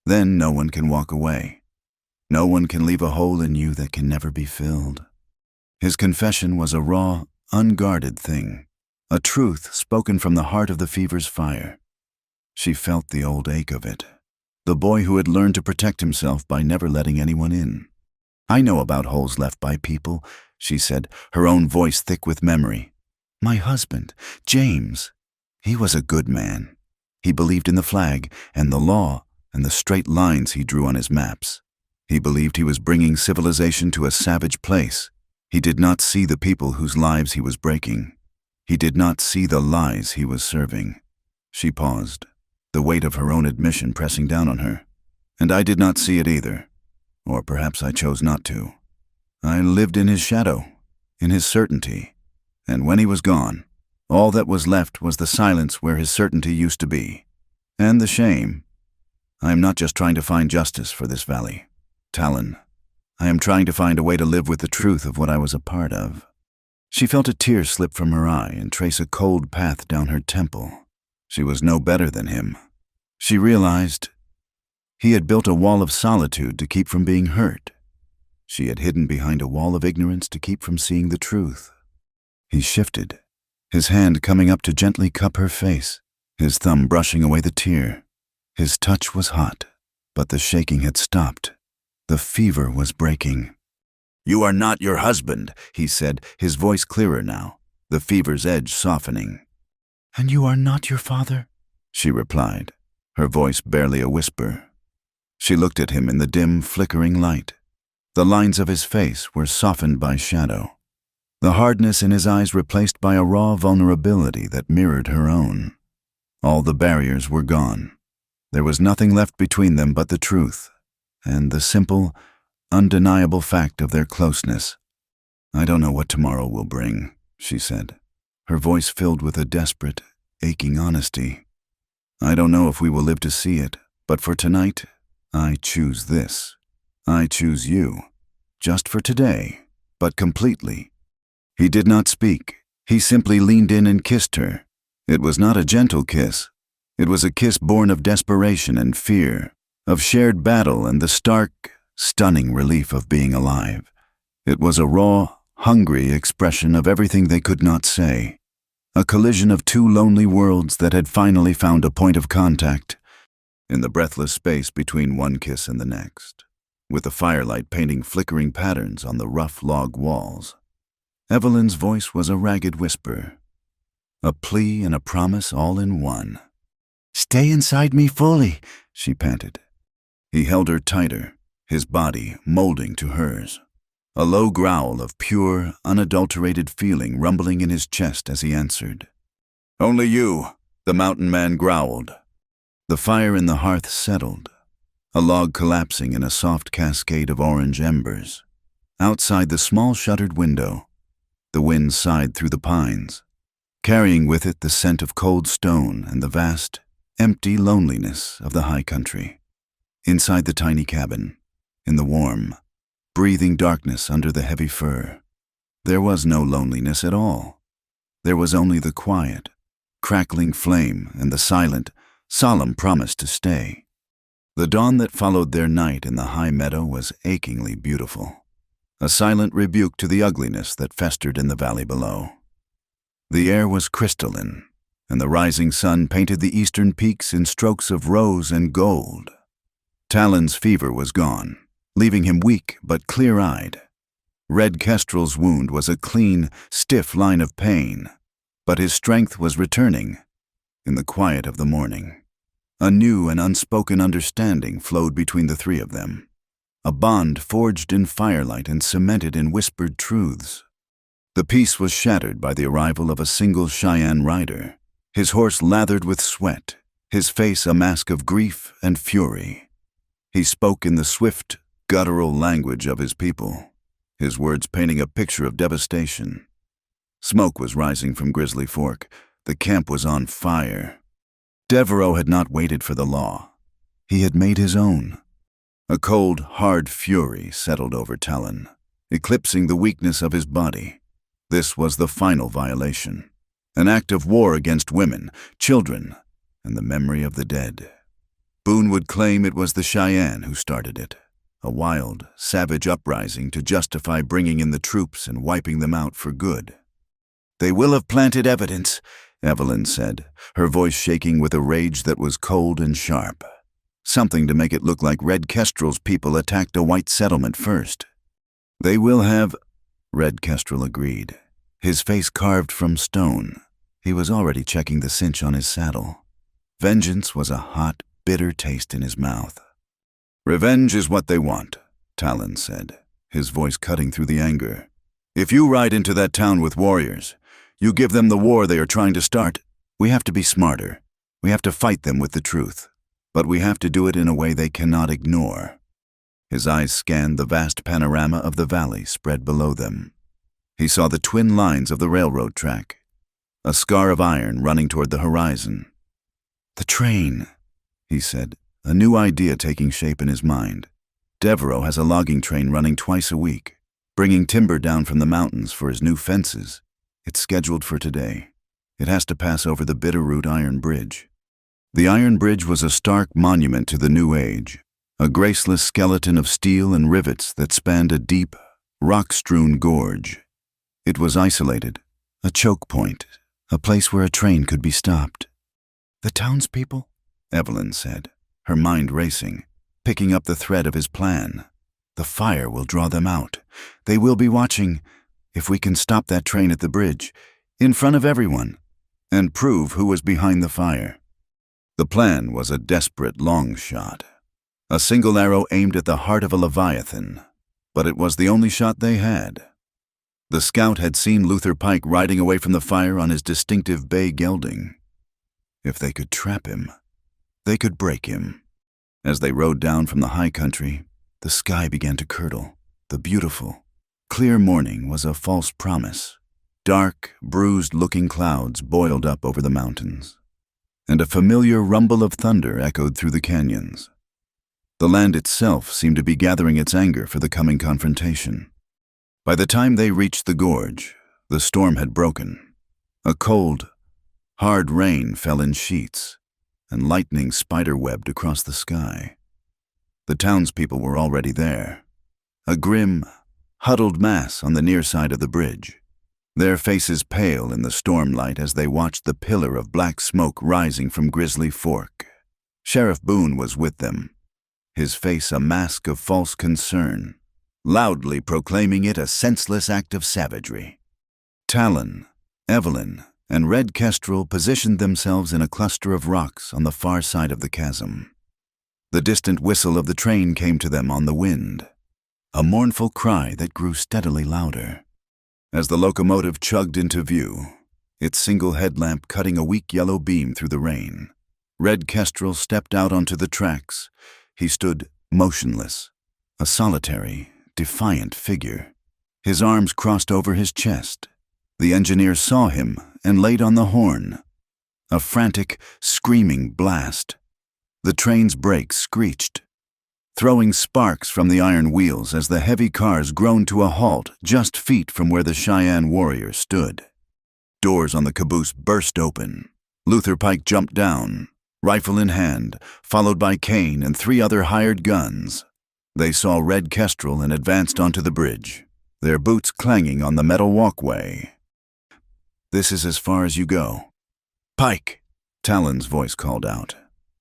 Then no one can walk away. No one can leave a hole in you that can never be filled." His confession was a raw, unguarded thing, a truth spoken from the heart of the fever's fire. She felt the old ache of it, the boy who had learned to protect himself by never letting anyone in. "I know about holes left by people," she said, her own voice thick with memory. "My husband, James, he was a good man. He believed in the flag and the law and the straight lines he drew on his maps. He believed he was bringing civilization to a savage place. He did not see the people whose lives he was breaking. He did not see the lies he was serving." She paused, the weight of her own admission pressing down on her. "And I did not see it either. Or perhaps I chose not to. I lived in his shadow, in his certainty. And when he was gone, all that was left was the silence where his certainty used to be. And the shame. I am not just trying to find justice for this valley, Talon. I am trying to find a way to live with the truth of what I was a part of." She felt a tear slip from her eye and trace a cold path down her temple. She was no better than him. She realized he had built a wall of solitude to keep from being hurt. She had hidden behind a wall of ignorance to keep from seeing the truth. He shifted, his hand coming up to gently cup her face, his thumb brushing away the tear. His touch was hot, but the shaking had stopped. The fever was breaking. "You are not your husband," he said, his voice clearer now, the fever's edge softening. "And you are not your father?" she replied, her voice barely a whisper. She looked at him in the dim, flickering light. The lines of his face were softened by shadow, the hardness in his eyes replaced by a raw vulnerability that mirrored her own. All the barriers were gone. There was nothing left between them but the truth, and the simple, undeniable fact of their closeness. "I don't know what tomorrow will bring," she said, her voice filled with a desperate, aching honesty. "I don't know if we will live to see it, but for tonight, I choose this. I choose you, just for today, but completely." He did not speak. He simply leaned in and kissed her. It was not a gentle kiss. It was a kiss born of desperation and fear, of shared battle and the stark, stunning relief of being alive. It was a raw, hungry expression of everything they could not say, a collision of two lonely worlds that had finally found a point of contact, in the breathless space between one kiss and the next, with the firelight painting flickering patterns on the rough log walls. Evelyn's voice was a ragged whisper, a plea and a promise all in one. "Stay inside me fully," she panted. He held her tighter, his body molding to hers, a low growl of pure, unadulterated feeling rumbling in his chest as he answered. "Only you," the mountain man growled. The fire in the hearth settled, a log collapsing in a soft cascade of orange embers. Outside the small shuttered window, the wind sighed through the pines, carrying with it the scent of cold stone and the vast, empty loneliness of the high country. Inside the tiny cabin, in the warm, breathing darkness under the heavy fur, there was no loneliness at all. There was only the quiet, crackling flame and the silent, solemn promise to stay. The dawn that followed their night in the high meadow was achingly beautiful, a silent rebuke to the ugliness that festered in the valley below. The air was crystalline, and the rising sun painted the eastern peaks in strokes of rose and gold. Talon's fever was gone, leaving him weak but clear-eyed. Red Kestrel's wound was a clean, stiff line of pain, but his strength was returning. In the quiet of the morning, a new and unspoken understanding flowed between the three of them. a bond forged in firelight and cemented in whispered truths. The peace was shattered by the arrival of a single Cheyenne rider, his horse lathered with sweat, his face a mask of grief and fury. He spoke in the swift, guttural language of his people, his words painting a picture of devastation. Smoke was rising from Grizzly Fork. The camp was on fire. Devereaux had not waited for the law. He had made his own. A cold, hard fury settled over Talon, eclipsing the weakness of his body. This was the final violation, an act of war against women, children, and the memory of the dead. Boone would claim it was the Cheyenne who started it, a wild, savage uprising to justify bringing in the troops and wiping them out for good. "They will have planted evidence," Evelyn said, her voice shaking with a rage that was cold and sharp. Something to make it look like Red Kestrel's people attacked a white settlement first. "They will have," Red Kestrel agreed, his face carved from stone. He was already checking the cinch on his saddle. Vengeance was a hot, bitter taste in his mouth. "Revenge is what they want," Talon said, his voice cutting through the anger. "If you ride into that town with warriors, you give them the war they are trying to start. We have to be smarter. We have to fight them with the truth. But we have to do it in a way they cannot ignore." His eyes scanned the vast panorama of the valley spread below them. He saw the twin lines of the railroad track, a scar of iron running toward the horizon. "The train," he said, a new idea taking shape in his mind. "Devereaux has a logging train running twice a week, bringing timber down from the mountains for his new fences. It's scheduled for today. It has to pass over the Bitterroot Iron Bridge." The Iron Bridge was a stark monument to the New Age, a graceless skeleton of steel and rivets that spanned a deep, rock-strewn gorge. It was isolated, a choke point, a place where a train could be stopped. "The townspeople?" Evelyn said, her mind racing, picking up the thread of his plan. "The fire will draw them out. They will be watching. If we can stop that train at the bridge, in front of everyone, and prove who was behind the fire." The plan was a desperate long shot. A single arrow aimed at the heart of a leviathan, but it was the only shot they had. The scout had seen Luther Pike riding away from the fire on his distinctive bay gelding. If they could trap him, they could break him. As they rode down from the high country, the sky began to curdle. The beautiful, clear morning was a false promise. Dark, bruised-looking clouds boiled up over the mountains, and a familiar rumble of thunder echoed through the canyons. The land itself seemed to be gathering its anger for the coming confrontation. By the time they reached the gorge, the storm had broken. A cold, hard rain fell in sheets, and lightning spider-webbed across the sky. The townspeople were already there, a grim, huddled mass on the near side of the bridge, their faces pale in the stormlight as they watched the pillar of black smoke rising from Grizzly Fork. Sheriff Boone was with them, his face a mask of false concern, loudly proclaiming it a senseless act of savagery. Talon, Evelyn, and Red Kestrel positioned themselves in a cluster of rocks on the far side of the chasm. The distant whistle of the train came to them on the wind, a mournful cry that grew steadily louder. As the locomotive chugged into view, its single headlamp cutting a weak yellow beam through the rain, Red Kestrel stepped out onto the tracks. He stood motionless, a solitary, defiant figure, his arms crossed over his chest. The engineer saw him and laid on the horn. A frantic, screaming blast. The train's brakes screeched, throwing sparks from the iron wheels as the heavy cars groaned to a halt just feet from where the Cheyenne warriors stood. Doors on the caboose burst open. Luther Pike jumped down, rifle in hand, followed by Kane and 3 other hired guns. They saw Red Kestrel and advanced onto the bridge, their boots clanging on the metal walkway. "This is as far as you go." "Pike!" Talon's voice called out,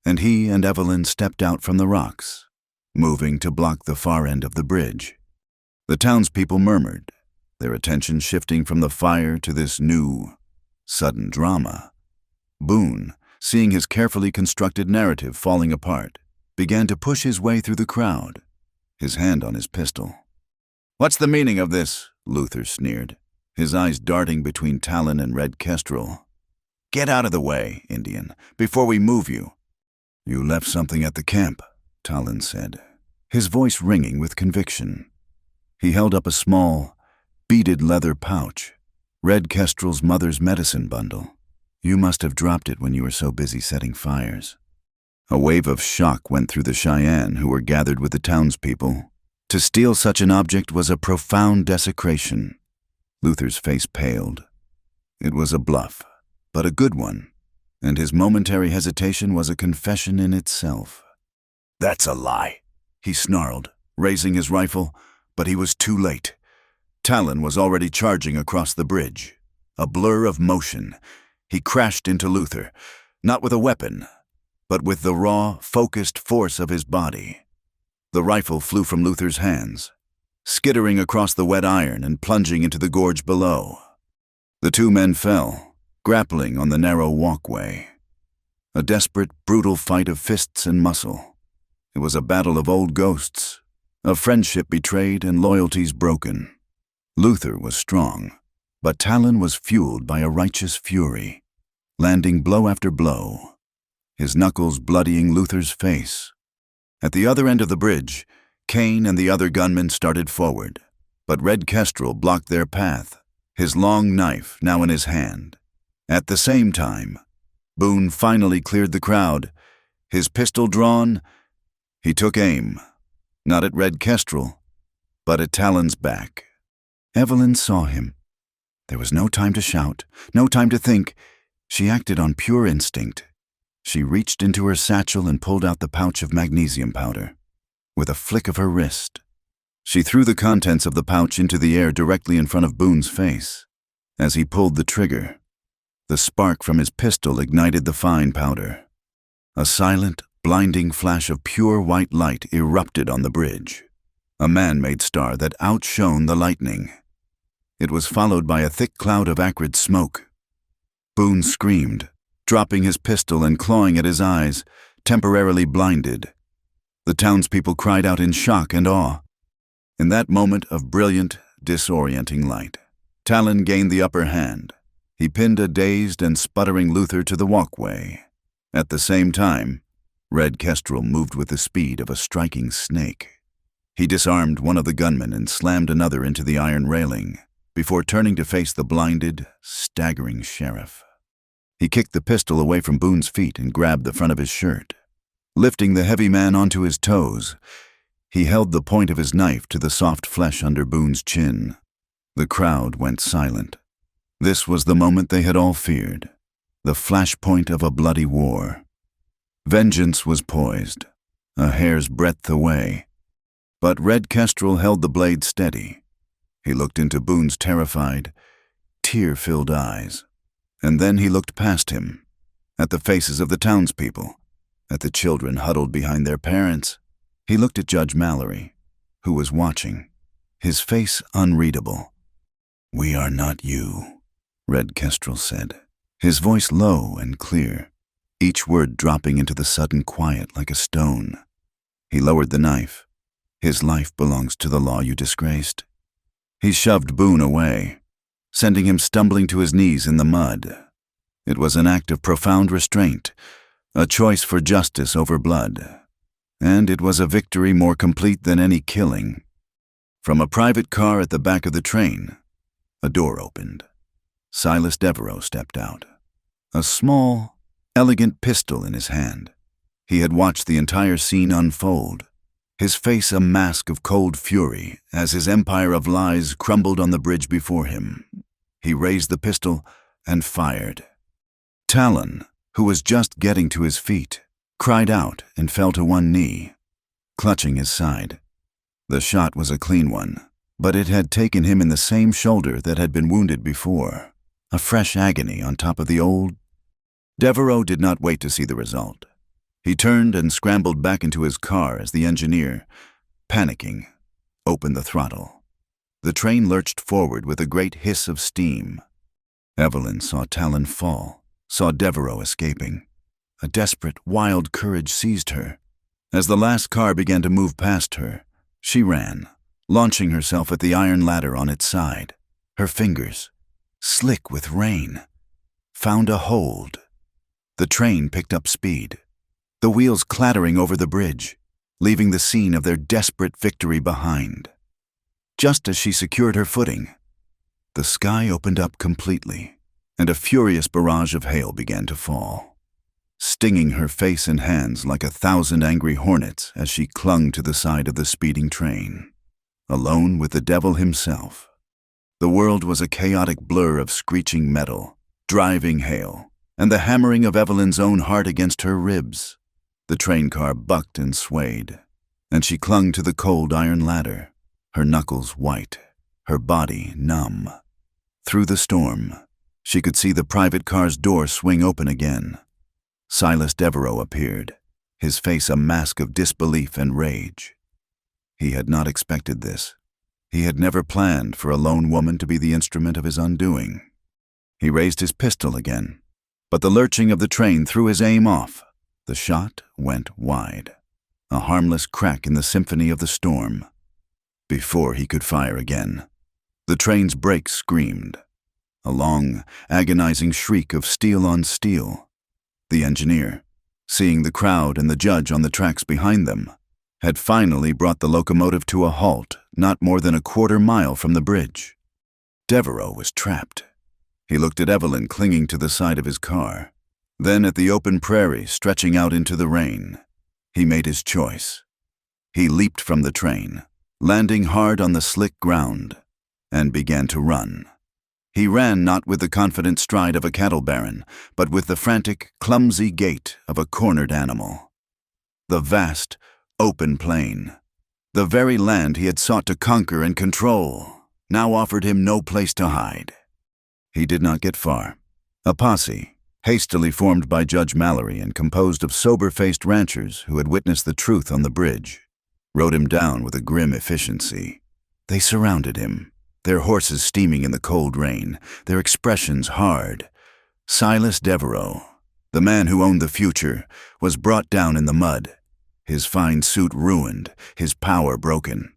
and he and Evelyn stepped out from the rocks, moving to block the far end of the bridge. The townspeople murmured, their attention shifting from the fire to this new, sudden drama. Boone, seeing his carefully constructed narrative falling apart, began to push his way through the crowd. his hand on his pistol. "What's the meaning of this?" Luther sneered, his eyes darting between Talon and Red Kestrel. "Get out of the way, Indian, before we move you." "You left something at the camp," Talon said, his voice ringing with conviction. He held up a small, beaded leather pouch, Red Kestrel's mother's medicine bundle. "You must have dropped it when you were so busy setting fires." A wave of shock went through the Cheyenne who were gathered with the townspeople. To steal such an object was a profound desecration. Luther's face paled. It was a bluff, but a good one, and his momentary hesitation was a confession in itself. "That's a lie," he snarled, raising his rifle, but he was too late. Talon was already charging across the bridge. A blur of motion, he crashed into Luther, not with a weapon, but with the raw, focused force of his body. The rifle flew from Luther's hands, skittering across the wet iron and plunging into the gorge below. The two men fell, grappling on the narrow walkway. A desperate, brutal fight of fists and muscle. It was a battle of old ghosts, of friendship betrayed and loyalties broken. Luther was strong, but Talon was fueled by a righteous fury, landing blow after blow, his knuckles bloodying Luther's face. At the other end of the bridge, Kane and the other gunmen started forward, but Red Kestrel blocked their path, his long knife now in his hand. At the same time, Boone finally cleared the crowd. His pistol drawn, he took aim, not at Red Kestrel, but at Talon's back. Evelyn saw him. There was no time to shout, no time to think. She acted on pure instinct. She reached into her satchel and pulled out the pouch of magnesium powder. With a flick of her wrist, she threw the contents of the pouch into the air directly in front of Boone's face. As he pulled the trigger, the spark from his pistol ignited the fine powder. A silent, blinding flash of pure white light erupted on the bridge, a man-made star that outshone the lightning. It was followed by a thick cloud of acrid smoke. Boone screamed, dropping his pistol and clawing at his eyes, temporarily blinded. The townspeople cried out in shock and awe. In that moment of brilliant, disorienting light, Talon gained the upper hand. He pinned a dazed and sputtering Luther to the walkway. At the same time, Red Kestrel moved with the speed of a striking snake. He disarmed one of the gunmen and slammed another into the iron railing, before turning to face the blinded, staggering sheriff. He kicked the pistol away from Boone's feet and grabbed the front of his shirt. Lifting the heavy man onto his toes, he held the point of his knife to the soft flesh under Boone's chin. The crowd went silent. This was the moment they had all feared, the flashpoint of a bloody war. Vengeance was poised, a hair's breadth away. But Red Kestrel held the blade steady. He looked into Boone's terrified, tear-filled eyes, and then he looked past him, at the faces of the townspeople, at the children huddled behind their parents. He looked at Judge Mallory, who was watching, his face unreadable. "We are not you," Red Kestrel said, his voice low and clear, each word dropping into the sudden quiet like a stone. He lowered the knife. "His life belongs to the law you disgraced." He shoved Boone away, sending him stumbling to his knees in the mud. It was an act of profound restraint, a choice for justice over blood, and it was a victory more complete than any killing. From a private car at the back of the train, a door opened. Silas Devereaux stepped out, a small, elegant pistol in his hand. He had watched the entire scene unfold, his face a mask of cold fury as his empire of lies crumbled on the bridge before him. He raised the pistol and fired. Talon, who was just getting to his feet, cried out and fell to one knee, clutching his side. The shot was a clean one, but it had taken him in the same shoulder that had been wounded before, a fresh agony on top of the old. Devereaux did not wait to see the result. He turned and scrambled back into his car as the engineer, panicking, opened the throttle. The train lurched forward with a great hiss of steam. Evelyn saw Talon fall, saw Devereaux escaping. A desperate, wild courage seized her. As the last car began to move past her, She ran, launching herself at the iron ladder on its side. Her fingers, slick with rain, found a hold. The train picked up speed, the wheels clattering over the bridge, leaving the scene of their desperate victory behind. Just as she secured her footing, the sky opened up completely, and a furious barrage of hail began to fall, stinging her face and hands like 1,000 angry hornets as she clung to the side of the speeding train, alone with the devil himself. The world was a chaotic blur of screeching metal, driving hail, and the hammering of Evelyn's own heart against her ribs. The train car bucked and swayed, and she clung to the cold iron ladder, her knuckles white, her body numb. Through the storm, she could see the private car's door swing open again. Silas Devereaux appeared, his face a mask of disbelief and rage. He had not expected this. He had never planned for a lone woman to be the instrument of his undoing. He raised his pistol again, but the lurching of the train threw his aim off. The shot went wide, a harmless crack in the symphony of the storm. Before he could fire again, the train's brakes screamed, a long, agonizing shriek of steel on steel. The engineer, seeing the crowd and the judge on the tracks behind them, had finally brought the locomotive to a halt not more than a quarter mile from the bridge. Devereaux was trapped. He looked at Evelyn clinging to the side of his car, then at the open prairie stretching out into the rain. He made his choice. He leaped from the train, landing hard on the slick ground, and began to run. He ran not with the confident stride of a cattle baron, but with the frantic, clumsy gait of a cornered animal. The vast, open plain, the very land he had sought to conquer and control, now offered him no place to hide. He did not get far. A posse, hastily formed by Judge Mallory and composed of sober-faced ranchers who had witnessed the truth on the bridge, rode him down with a grim efficiency. They surrounded him, their horses steaming in the cold rain, their expressions hard. Silas Devereaux, the man who owned the future, was brought down in the mud, his fine suit ruined, his power broken.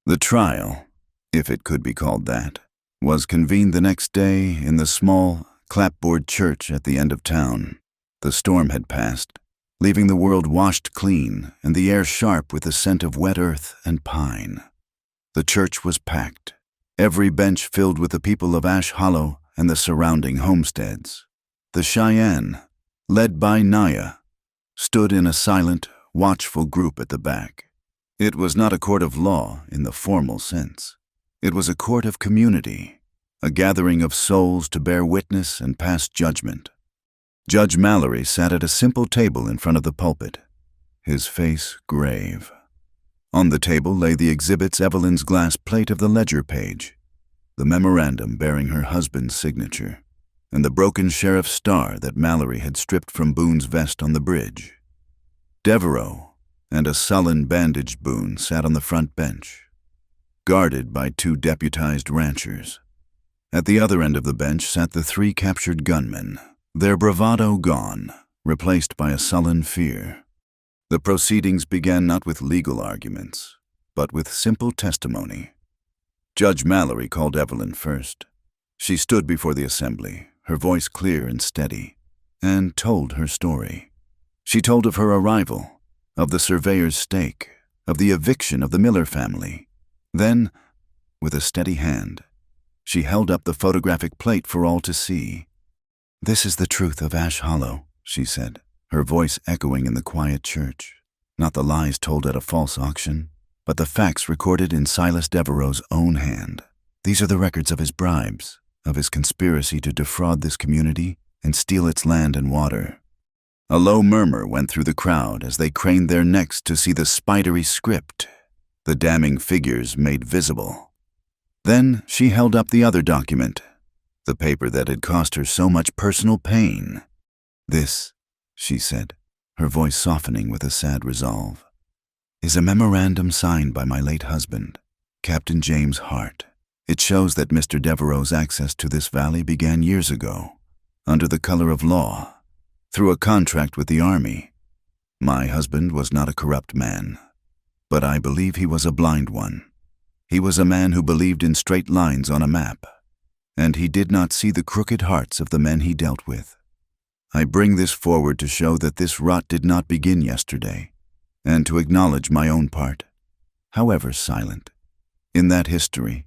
The trial, if it could be called that, was convened the next day in the small, clapboard church at the end of town. The storm had passed, leaving the world washed clean and the air sharp with the scent of wet earth and pine. The church was packed, every bench filled with the people of Ash Hollow and the surrounding homesteads. The Cheyenne, led by Naya, stood in a silent, watchful group at the back. It was not a court of law in the formal sense. It was a court of community, a gathering of souls to bear witness and pass judgment. Judge Mallory sat at a simple table in front of the pulpit, his face grave. On the table lay the exhibit's Evelyn's glass plate of the ledger page, the memorandum bearing her husband's signature, and the broken sheriff's star that Mallory had stripped from Boone's vest on the bridge. Devereaux and a sullen, bandaged Boone sat on the front bench, guarded by 2 deputized ranchers. At the other end of the bench sat the 3 captured gunmen, their bravado gone, replaced by a sullen fear. The proceedings began not with legal arguments, but with simple testimony. Judge Mallory called Evelyn first. She stood before the assembly, her voice clear and steady, and told her story. She told of her arrival, of the surveyor's stake, of the eviction of the Miller family. Then, with a steady hand, she held up the photographic plate for all to see. "This is the truth of Ash Hollow," she said, her voice echoing in the quiet church. Not the lies told at a false auction, but the facts recorded in Silas Devereaux's own hand. These are the records of his bribes, of his conspiracy to defraud this community and steal its land and water. A low murmur went through the crowd as they craned their necks to see the spidery script, the damning figures made visible. Then she held up the other document, the paper that had cost her so much personal pain. "This," she said, her voice softening with a sad resolve, "is a memorandum signed by my late husband, Captain James Hart. It shows that Mr. Devereaux's access to this valley began years ago, under the color of law, through a contract with the Army. My husband was not a corrupt man. But I believe he was a blind one. He was a man who believed in straight lines on a map, and he did not see the crooked hearts of the men he dealt with. I bring this forward to show that this rot did not begin yesterday, and to acknowledge my own part, however silent, in that history.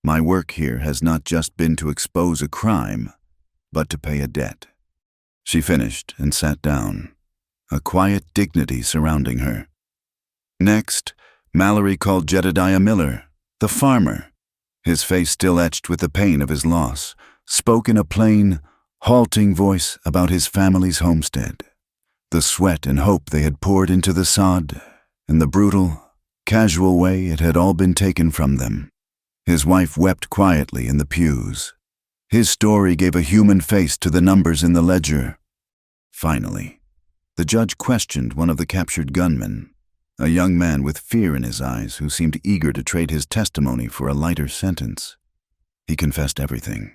My work here has not just been to expose a crime, but to pay a debt." She finished and sat down, a quiet dignity surrounding her. Next, Mallory called Jedediah Miller, the farmer. His face still etched with the pain of his loss, spoke in a plain, halting voice about his family's homestead, the sweat and hope they had poured into the sod, and the brutal, casual way it had all been taken from them. His wife wept quietly in the pews. His story gave a human face to the numbers in the ledger. Finally, the judge questioned one of the captured gunmen, a young man with fear in his eyes who seemed eager to trade his testimony for a lighter sentence. He confessed everything.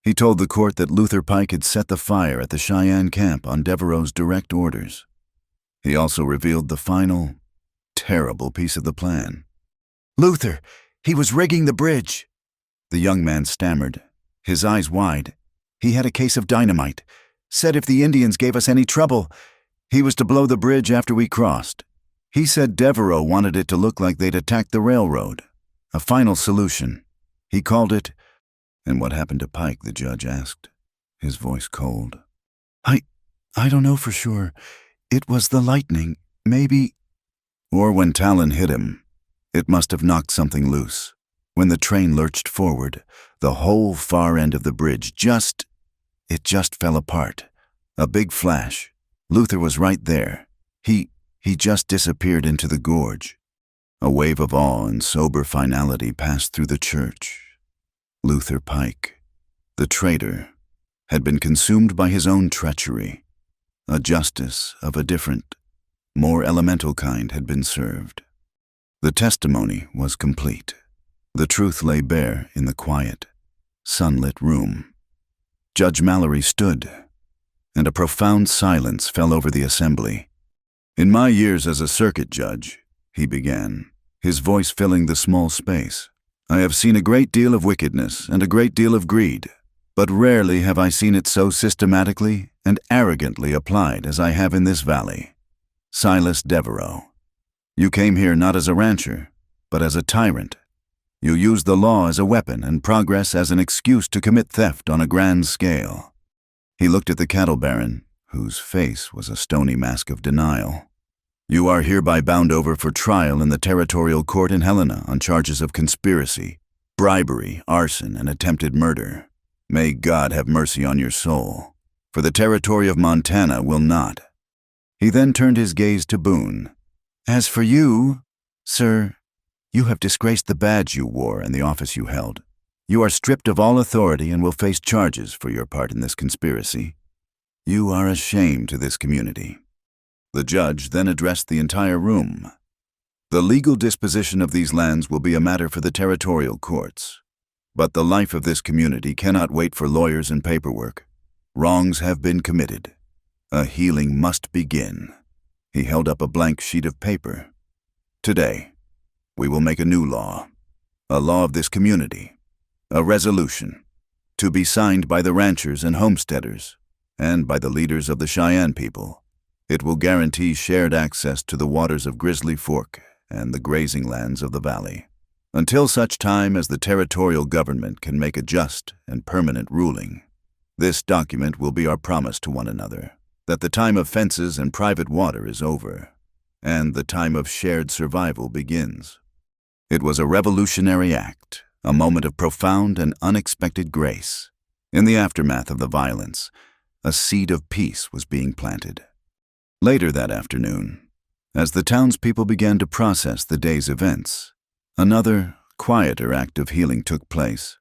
He told the court that Luther Pike had set the fire at the Cheyenne camp on Devereaux's direct orders. He also revealed the final, terrible piece of the plan. "Luther, he was rigging the bridge," the young man stammered, his eyes wide. "He had a case of dynamite, said if the Indians gave us any trouble, he was to blow the bridge after we crossed. He said Devereaux wanted it to look like they'd attacked the railroad, a final solution. He called it—" "And what happened to Pike?" the judge asked, his voice cold. I don't know for sure. It was the lightning, maybe." "Or when Talon hit him, it must have knocked something loose. When the train lurched forward, the whole far end of the bridge it just fell apart. A big flash. Luther was right there. He just disappeared into the gorge." A wave of awe and sober finality passed through the church. Luther Pike, the traitor, had been consumed by his own treachery. A justice of a different, more elemental kind had been served. The testimony was complete. The truth lay bare in the quiet, sunlit room. Judge Mallory stood, and a profound silence fell over the assembly. "In my years as a circuit judge," he began, his voice filling the small space, "I have seen a great deal of wickedness and a great deal of greed, but rarely have I seen it so systematically and arrogantly applied as I have in this valley. Silas Devereaux, you came here not as a rancher, but as a tyrant. You used the law as a weapon and progress as an excuse to commit theft on a grand scale." He looked at the cattle baron, whose face was a stony mask of denial. "You are hereby bound over for trial in the territorial court in Helena on charges of conspiracy, bribery, arson, and attempted murder. May God have mercy on your soul, for the territory of Montana will not." He then turned his gaze to Boone. "As for you, sir, you have disgraced the badge you wore and the office you held. You are stripped of all authority and will face charges for your part in this conspiracy. You are a shame to this community." The judge then addressed the entire room. "The legal disposition of these lands will be a matter for the territorial courts. But the life of this community cannot wait for lawyers and paperwork. Wrongs have been committed. A healing must begin." He held up a blank sheet of paper. "Today, we will make a new law, a law of this community, a resolution, to be signed by the ranchers and homesteaders, and by the leaders of the Cheyenne people. It will guarantee shared access to the waters of Grizzly Fork and the grazing lands of the valley, until such time as the territorial government can make a just and permanent ruling. This document will be our promise to one another, that the time of fences and private water is over, and the time of shared survival begins." It was a revolutionary act, a moment of profound and unexpected grace. In the aftermath of the violence, a seed of peace was being planted. Later that afternoon, as the townspeople began to process the day's events, another, quieter act of healing took place.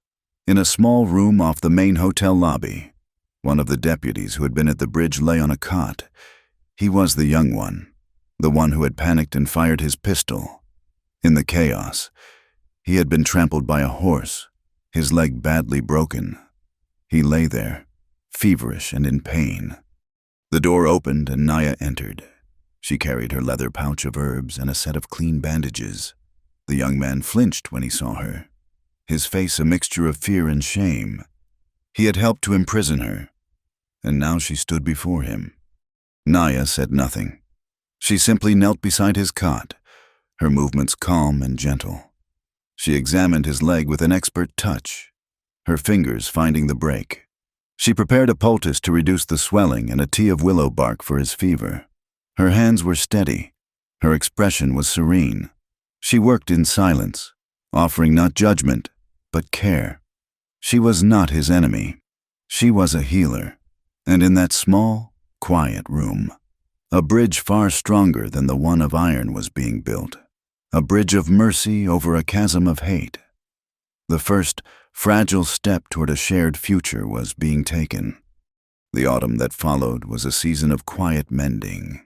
In a small room off the main hotel lobby, one of the deputies who had been at the bridge lay on a cot. He was the young one, the one who had panicked and fired his pistol. In the chaos, he had been trampled by a horse, his leg badly broken. He lay there, feverish and in pain. The door opened and Naya entered. She carried her leather pouch of herbs and a set of clean bandages. The young man flinched when he saw her, his face a mixture of fear and shame. He had helped to imprison her, and now she stood before him. Naya said nothing. She simply knelt beside his cot, her movements calm and gentle. She examined his leg with an expert touch, her fingers finding the break. She prepared a poultice to reduce the swelling and a tea of willow bark for his fever. Her hands were steady. Her expression was serene. She worked in silence, offering not judgment, but care. She was not his enemy. She was a healer. And in that small, quiet room, a bridge far stronger than the one of iron was being built. A bridge of mercy over a chasm of hate. The first, fragile step toward a shared future was being taken. The autumn that followed was a season of quiet mending.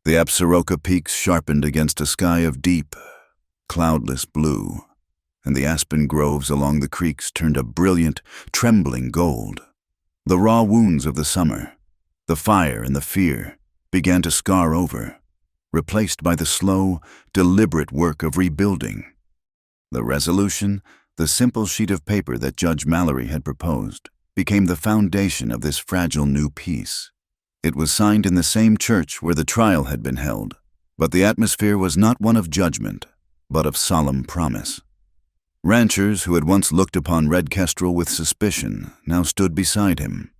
The Absaroka peaks sharpened against a sky of deep, cloudless blue, and the aspen groves along the creeks turned a brilliant, trembling gold. The raw wounds of the summer, the fire and the fear, began to scar over, replaced by the slow, deliberate work of rebuilding. The resolution, the simple sheet of paper that Judge Mallory had proposed, became the foundation of this fragile new peace. It was signed in the same church where the trial had been held, but the atmosphere was not one of judgment, but of solemn promise. Ranchers who had once looked upon Red Kestrel with suspicion now stood beside him,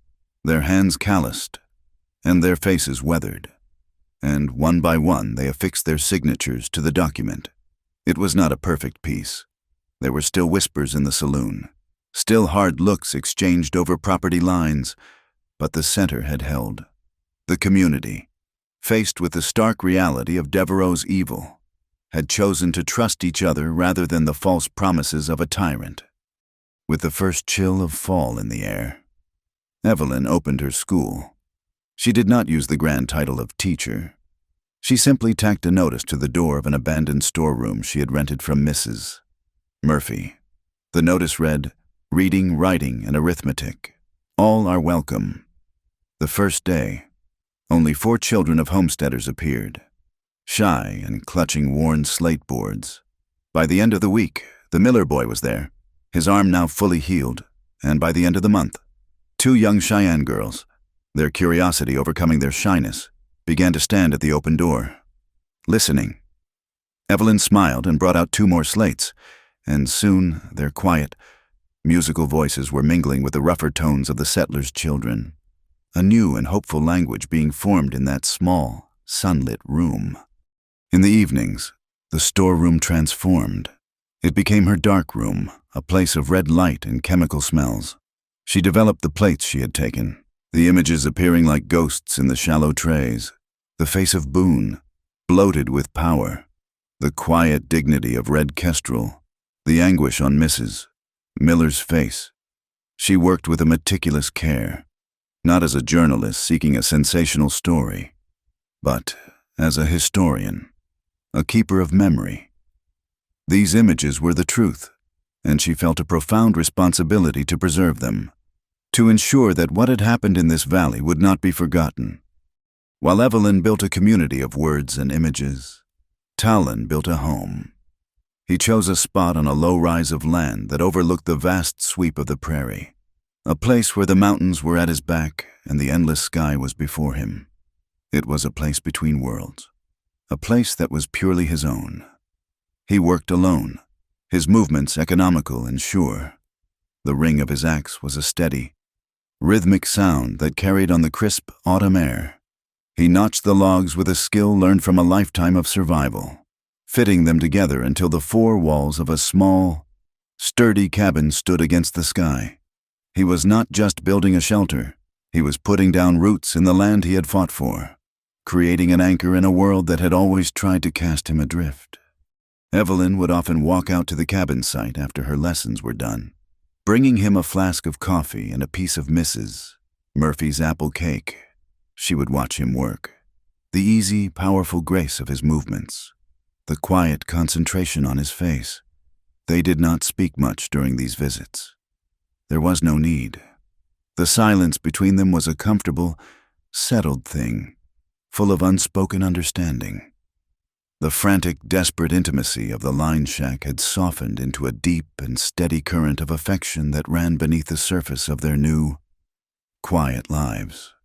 their hands calloused and their faces weathered, and one by one they affixed their signatures to the document. It was not a perfect peace. There were still whispers in the saloon, still hard looks exchanged over property lines, but the center had held. The community, faced with the stark reality of Devereaux's evil, had chosen to trust each other rather than the false promises of a tyrant. With the first chill of fall in the air, Evelyn opened her school. She did not use the grand title of teacher. She simply tacked a notice to the door of an abandoned storeroom she had rented from Mrs. Murphy. The notice read, "Reading, writing, and arithmetic. All are welcome." The first day, only 4 children of homesteaders appeared, shy and clutching worn slate boards. By the end of the week, the Miller boy was there, his arm now fully healed, and by the end of the month, 2 young Cheyenne girls, their curiosity overcoming their shyness, began to stand at the open door, listening. Evelyn smiled and brought out 2 more slates, and soon their quiet, musical voices were mingling with the rougher tones of the settlers' children, a new and hopeful language being formed in that small, sunlit room. In the evenings, the storeroom transformed. It became her dark room, a place of red light and chemical smells. She developed the plates she had taken, the images appearing like ghosts in the shallow trays, the face of Boone, bloated with power, the quiet dignity of Red Kestrel, the anguish on Mrs. Miller's face. She worked with a meticulous care, not as a journalist seeking a sensational story, but as a historian, a keeper of memory. These images were the truth, and she felt a profound responsibility to preserve them, to ensure that what had happened in this valley would not be forgotten. While Evelyn built a community of words and images, Talon built a home. He chose a spot on a low rise of land that overlooked the vast sweep of the prairie, a place where the mountains were at his back and the endless sky was before him. It was a place between worlds, a place that was purely his own. He worked alone, his movements economical and sure. The ring of his axe was a steady, rhythmic sound that carried on the crisp autumn air. He notched the logs with a skill learned from a lifetime of survival, fitting them together until the 4 walls of a small, sturdy cabin stood against the sky. He was not just building a shelter, he was putting down roots in the land he had fought for, creating an anchor in a world that had always tried to cast him adrift. Evelyn would often walk out to the cabin site after her lessons were done, bringing him a flask of coffee and a piece of Mrs. Murphy's apple cake. She would watch him work, the easy, powerful grace of his movements, the quiet concentration on his face. They did not speak much during these visits. There was no need. The silence between them was a comfortable, settled thing, full of unspoken understanding. The frantic, desperate intimacy of the line shack had softened into a deep and steady current of affection that ran beneath the surface of their new, quiet lives.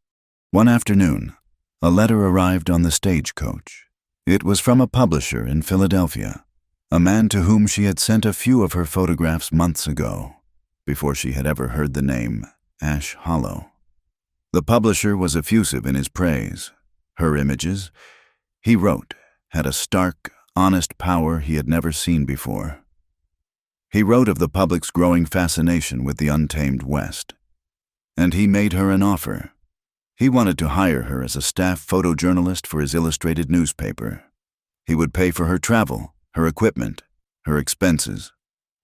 One afternoon, a letter arrived on the stagecoach. It was from a publisher in Philadelphia, a man to whom she had sent a few of her photographs months ago, before she had ever heard the name Ash Hollow. The publisher was effusive in his praise. Her images, he wrote, had a stark, honest power he had never seen before. He wrote of the public's growing fascination with the untamed West, and he made her an offer. He wanted to hire her as a staff photojournalist for his illustrated newspaper. He would pay for her travel, her equipment, her expenses.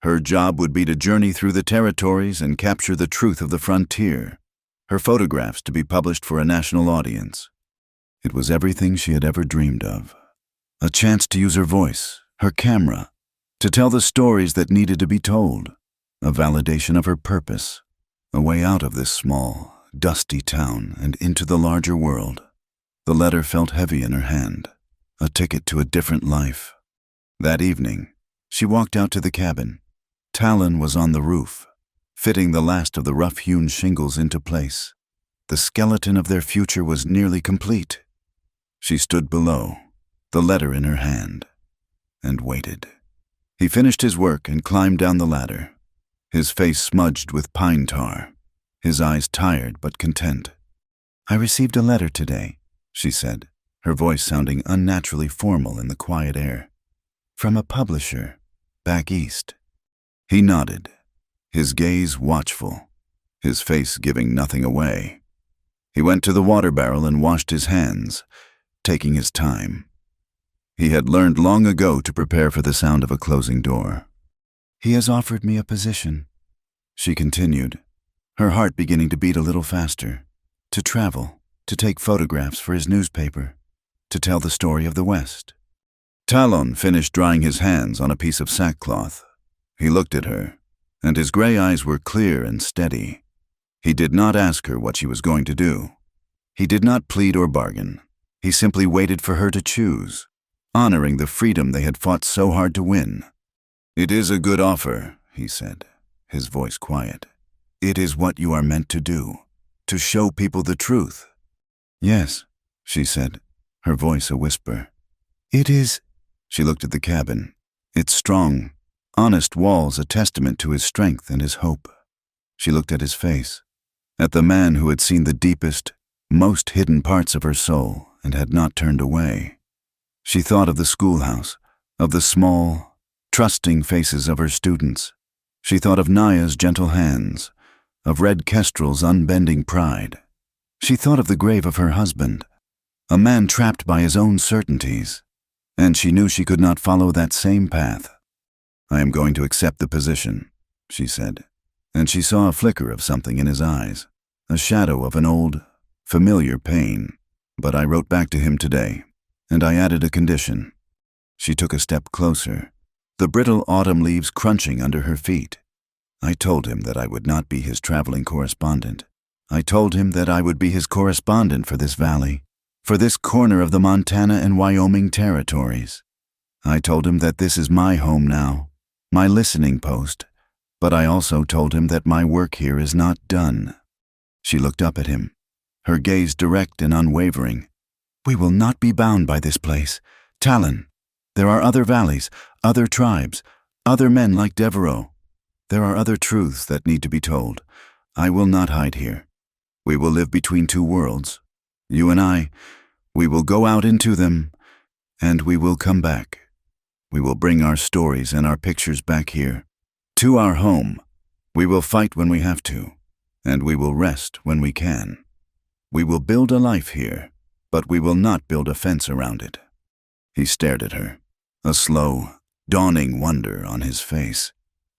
Her job would be to journey through the territories and capture the truth of the frontier, her photographs to be published for a national audience. It was everything she had ever dreamed of. A chance to use her voice, her camera, to tell the stories that needed to be told, a validation of her purpose, a way out of this small, dusty town and into the larger world. The letter felt heavy in her hand, a ticket to a different life. That evening, she walked out to the cabin. Talon was on the roof, fitting the last of the rough-hewn shingles into place. The skeleton of their future was nearly complete. She stood below, the letter in her hand, and waited. He finished his work and climbed down the ladder, his face smudged with pine tar, his eyes tired but content. "I received a letter today," she said, her voice sounding unnaturally formal in the quiet air. "From a publisher, back east." He nodded, his gaze watchful, his face giving nothing away. He went to the water barrel and washed his hands, taking his time. He had learned long ago to prepare for the sound of a closing door. "He has offered me a position," she continued, her heart beginning to beat a little faster, "to travel, to take photographs for his newspaper, to tell the story of the West." Talon finished drying his hands on a piece of sackcloth. He looked at her, and his gray eyes were clear and steady. He did not ask her what she was going to do. He did not plead or bargain. He simply waited for her to choose, honoring the freedom they had fought so hard to win. "It is a good offer," he said, his voice quiet. "It is what you are meant to do, to show people the truth." "Yes," she said, her voice a whisper. "It is." She looked at the cabin, its strong, honest walls a testament to his strength and his hope. She looked at his face, at the man who had seen the deepest, most hidden parts of her soul and had not turned away. She thought of the schoolhouse, of the small, trusting faces of her students. She thought of Naya's gentle hands, of Red Kestrel's unbending pride. She thought of the grave of her husband, a man trapped by his own certainties, and she knew she could not follow that same path. "I am going to accept the position," she said, and she saw a flicker of something in his eyes, a shadow of an old, familiar pain. "But I wrote back to him today, and I added a condition." She took a step closer, the brittle autumn leaves crunching under her feet. "I told him that I would not be his traveling correspondent. I told him that I would be his correspondent for this valley, for this corner of the Montana and Wyoming territories. I told him that this is my home now, my listening post, but I also told him that my work here is not done." She looked up at him, her gaze direct and unwavering. "We will not be bound by this place. Talon, there are other valleys, other tribes, other men like Devereaux. There are other truths that need to be told. I will not hide here. We will live between two worlds. You and I, we will go out into them, and we will come back. We will bring our stories and our pictures back here, to our home. We will fight when we have to, and we will rest when we can. We will build a life here, but we will not build a fence around it." He stared at her, a slow, dawning wonder on his face.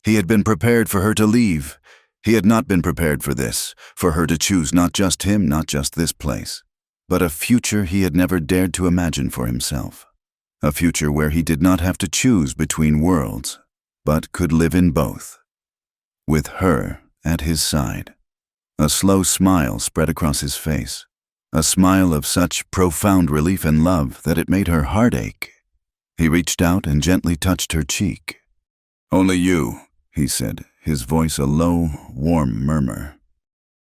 He had been prepared for her to leave. He had not been prepared for this, for her to choose not just him, not just this place, but a future he had never dared to imagine for himself. A future where he did not have to choose between worlds, but could live in both, with her at his side. A slow smile spread across his face. a smile of such profound relief and love that it made her heart ache. He reached out and gently touched her cheek. "Only you," he said, his voice a low, warm murmur.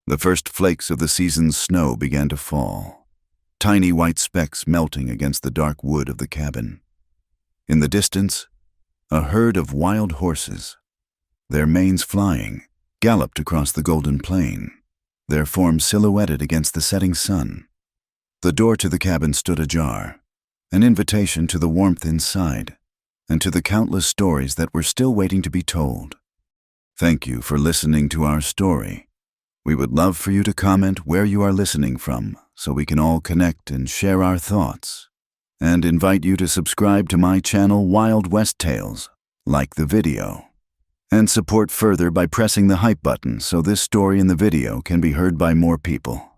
The first flakes of the season's snow began to fall, tiny white specks melting against the dark wood of the cabin. In the distance, a herd of wild horses, their manes flying, galloped across the golden plain, their forms silhouetted against the setting sun. The door to the cabin stood ajar, an invitation to the warmth inside and to the countless stories that were still waiting to be told. Thank you for listening to our story. We would love for you to comment where you are listening from so we can all connect and share our thoughts, and invite you to subscribe to my channel Wild West Tales, like the video, and support further by pressing the hype button so this story in the video can be heard by more people.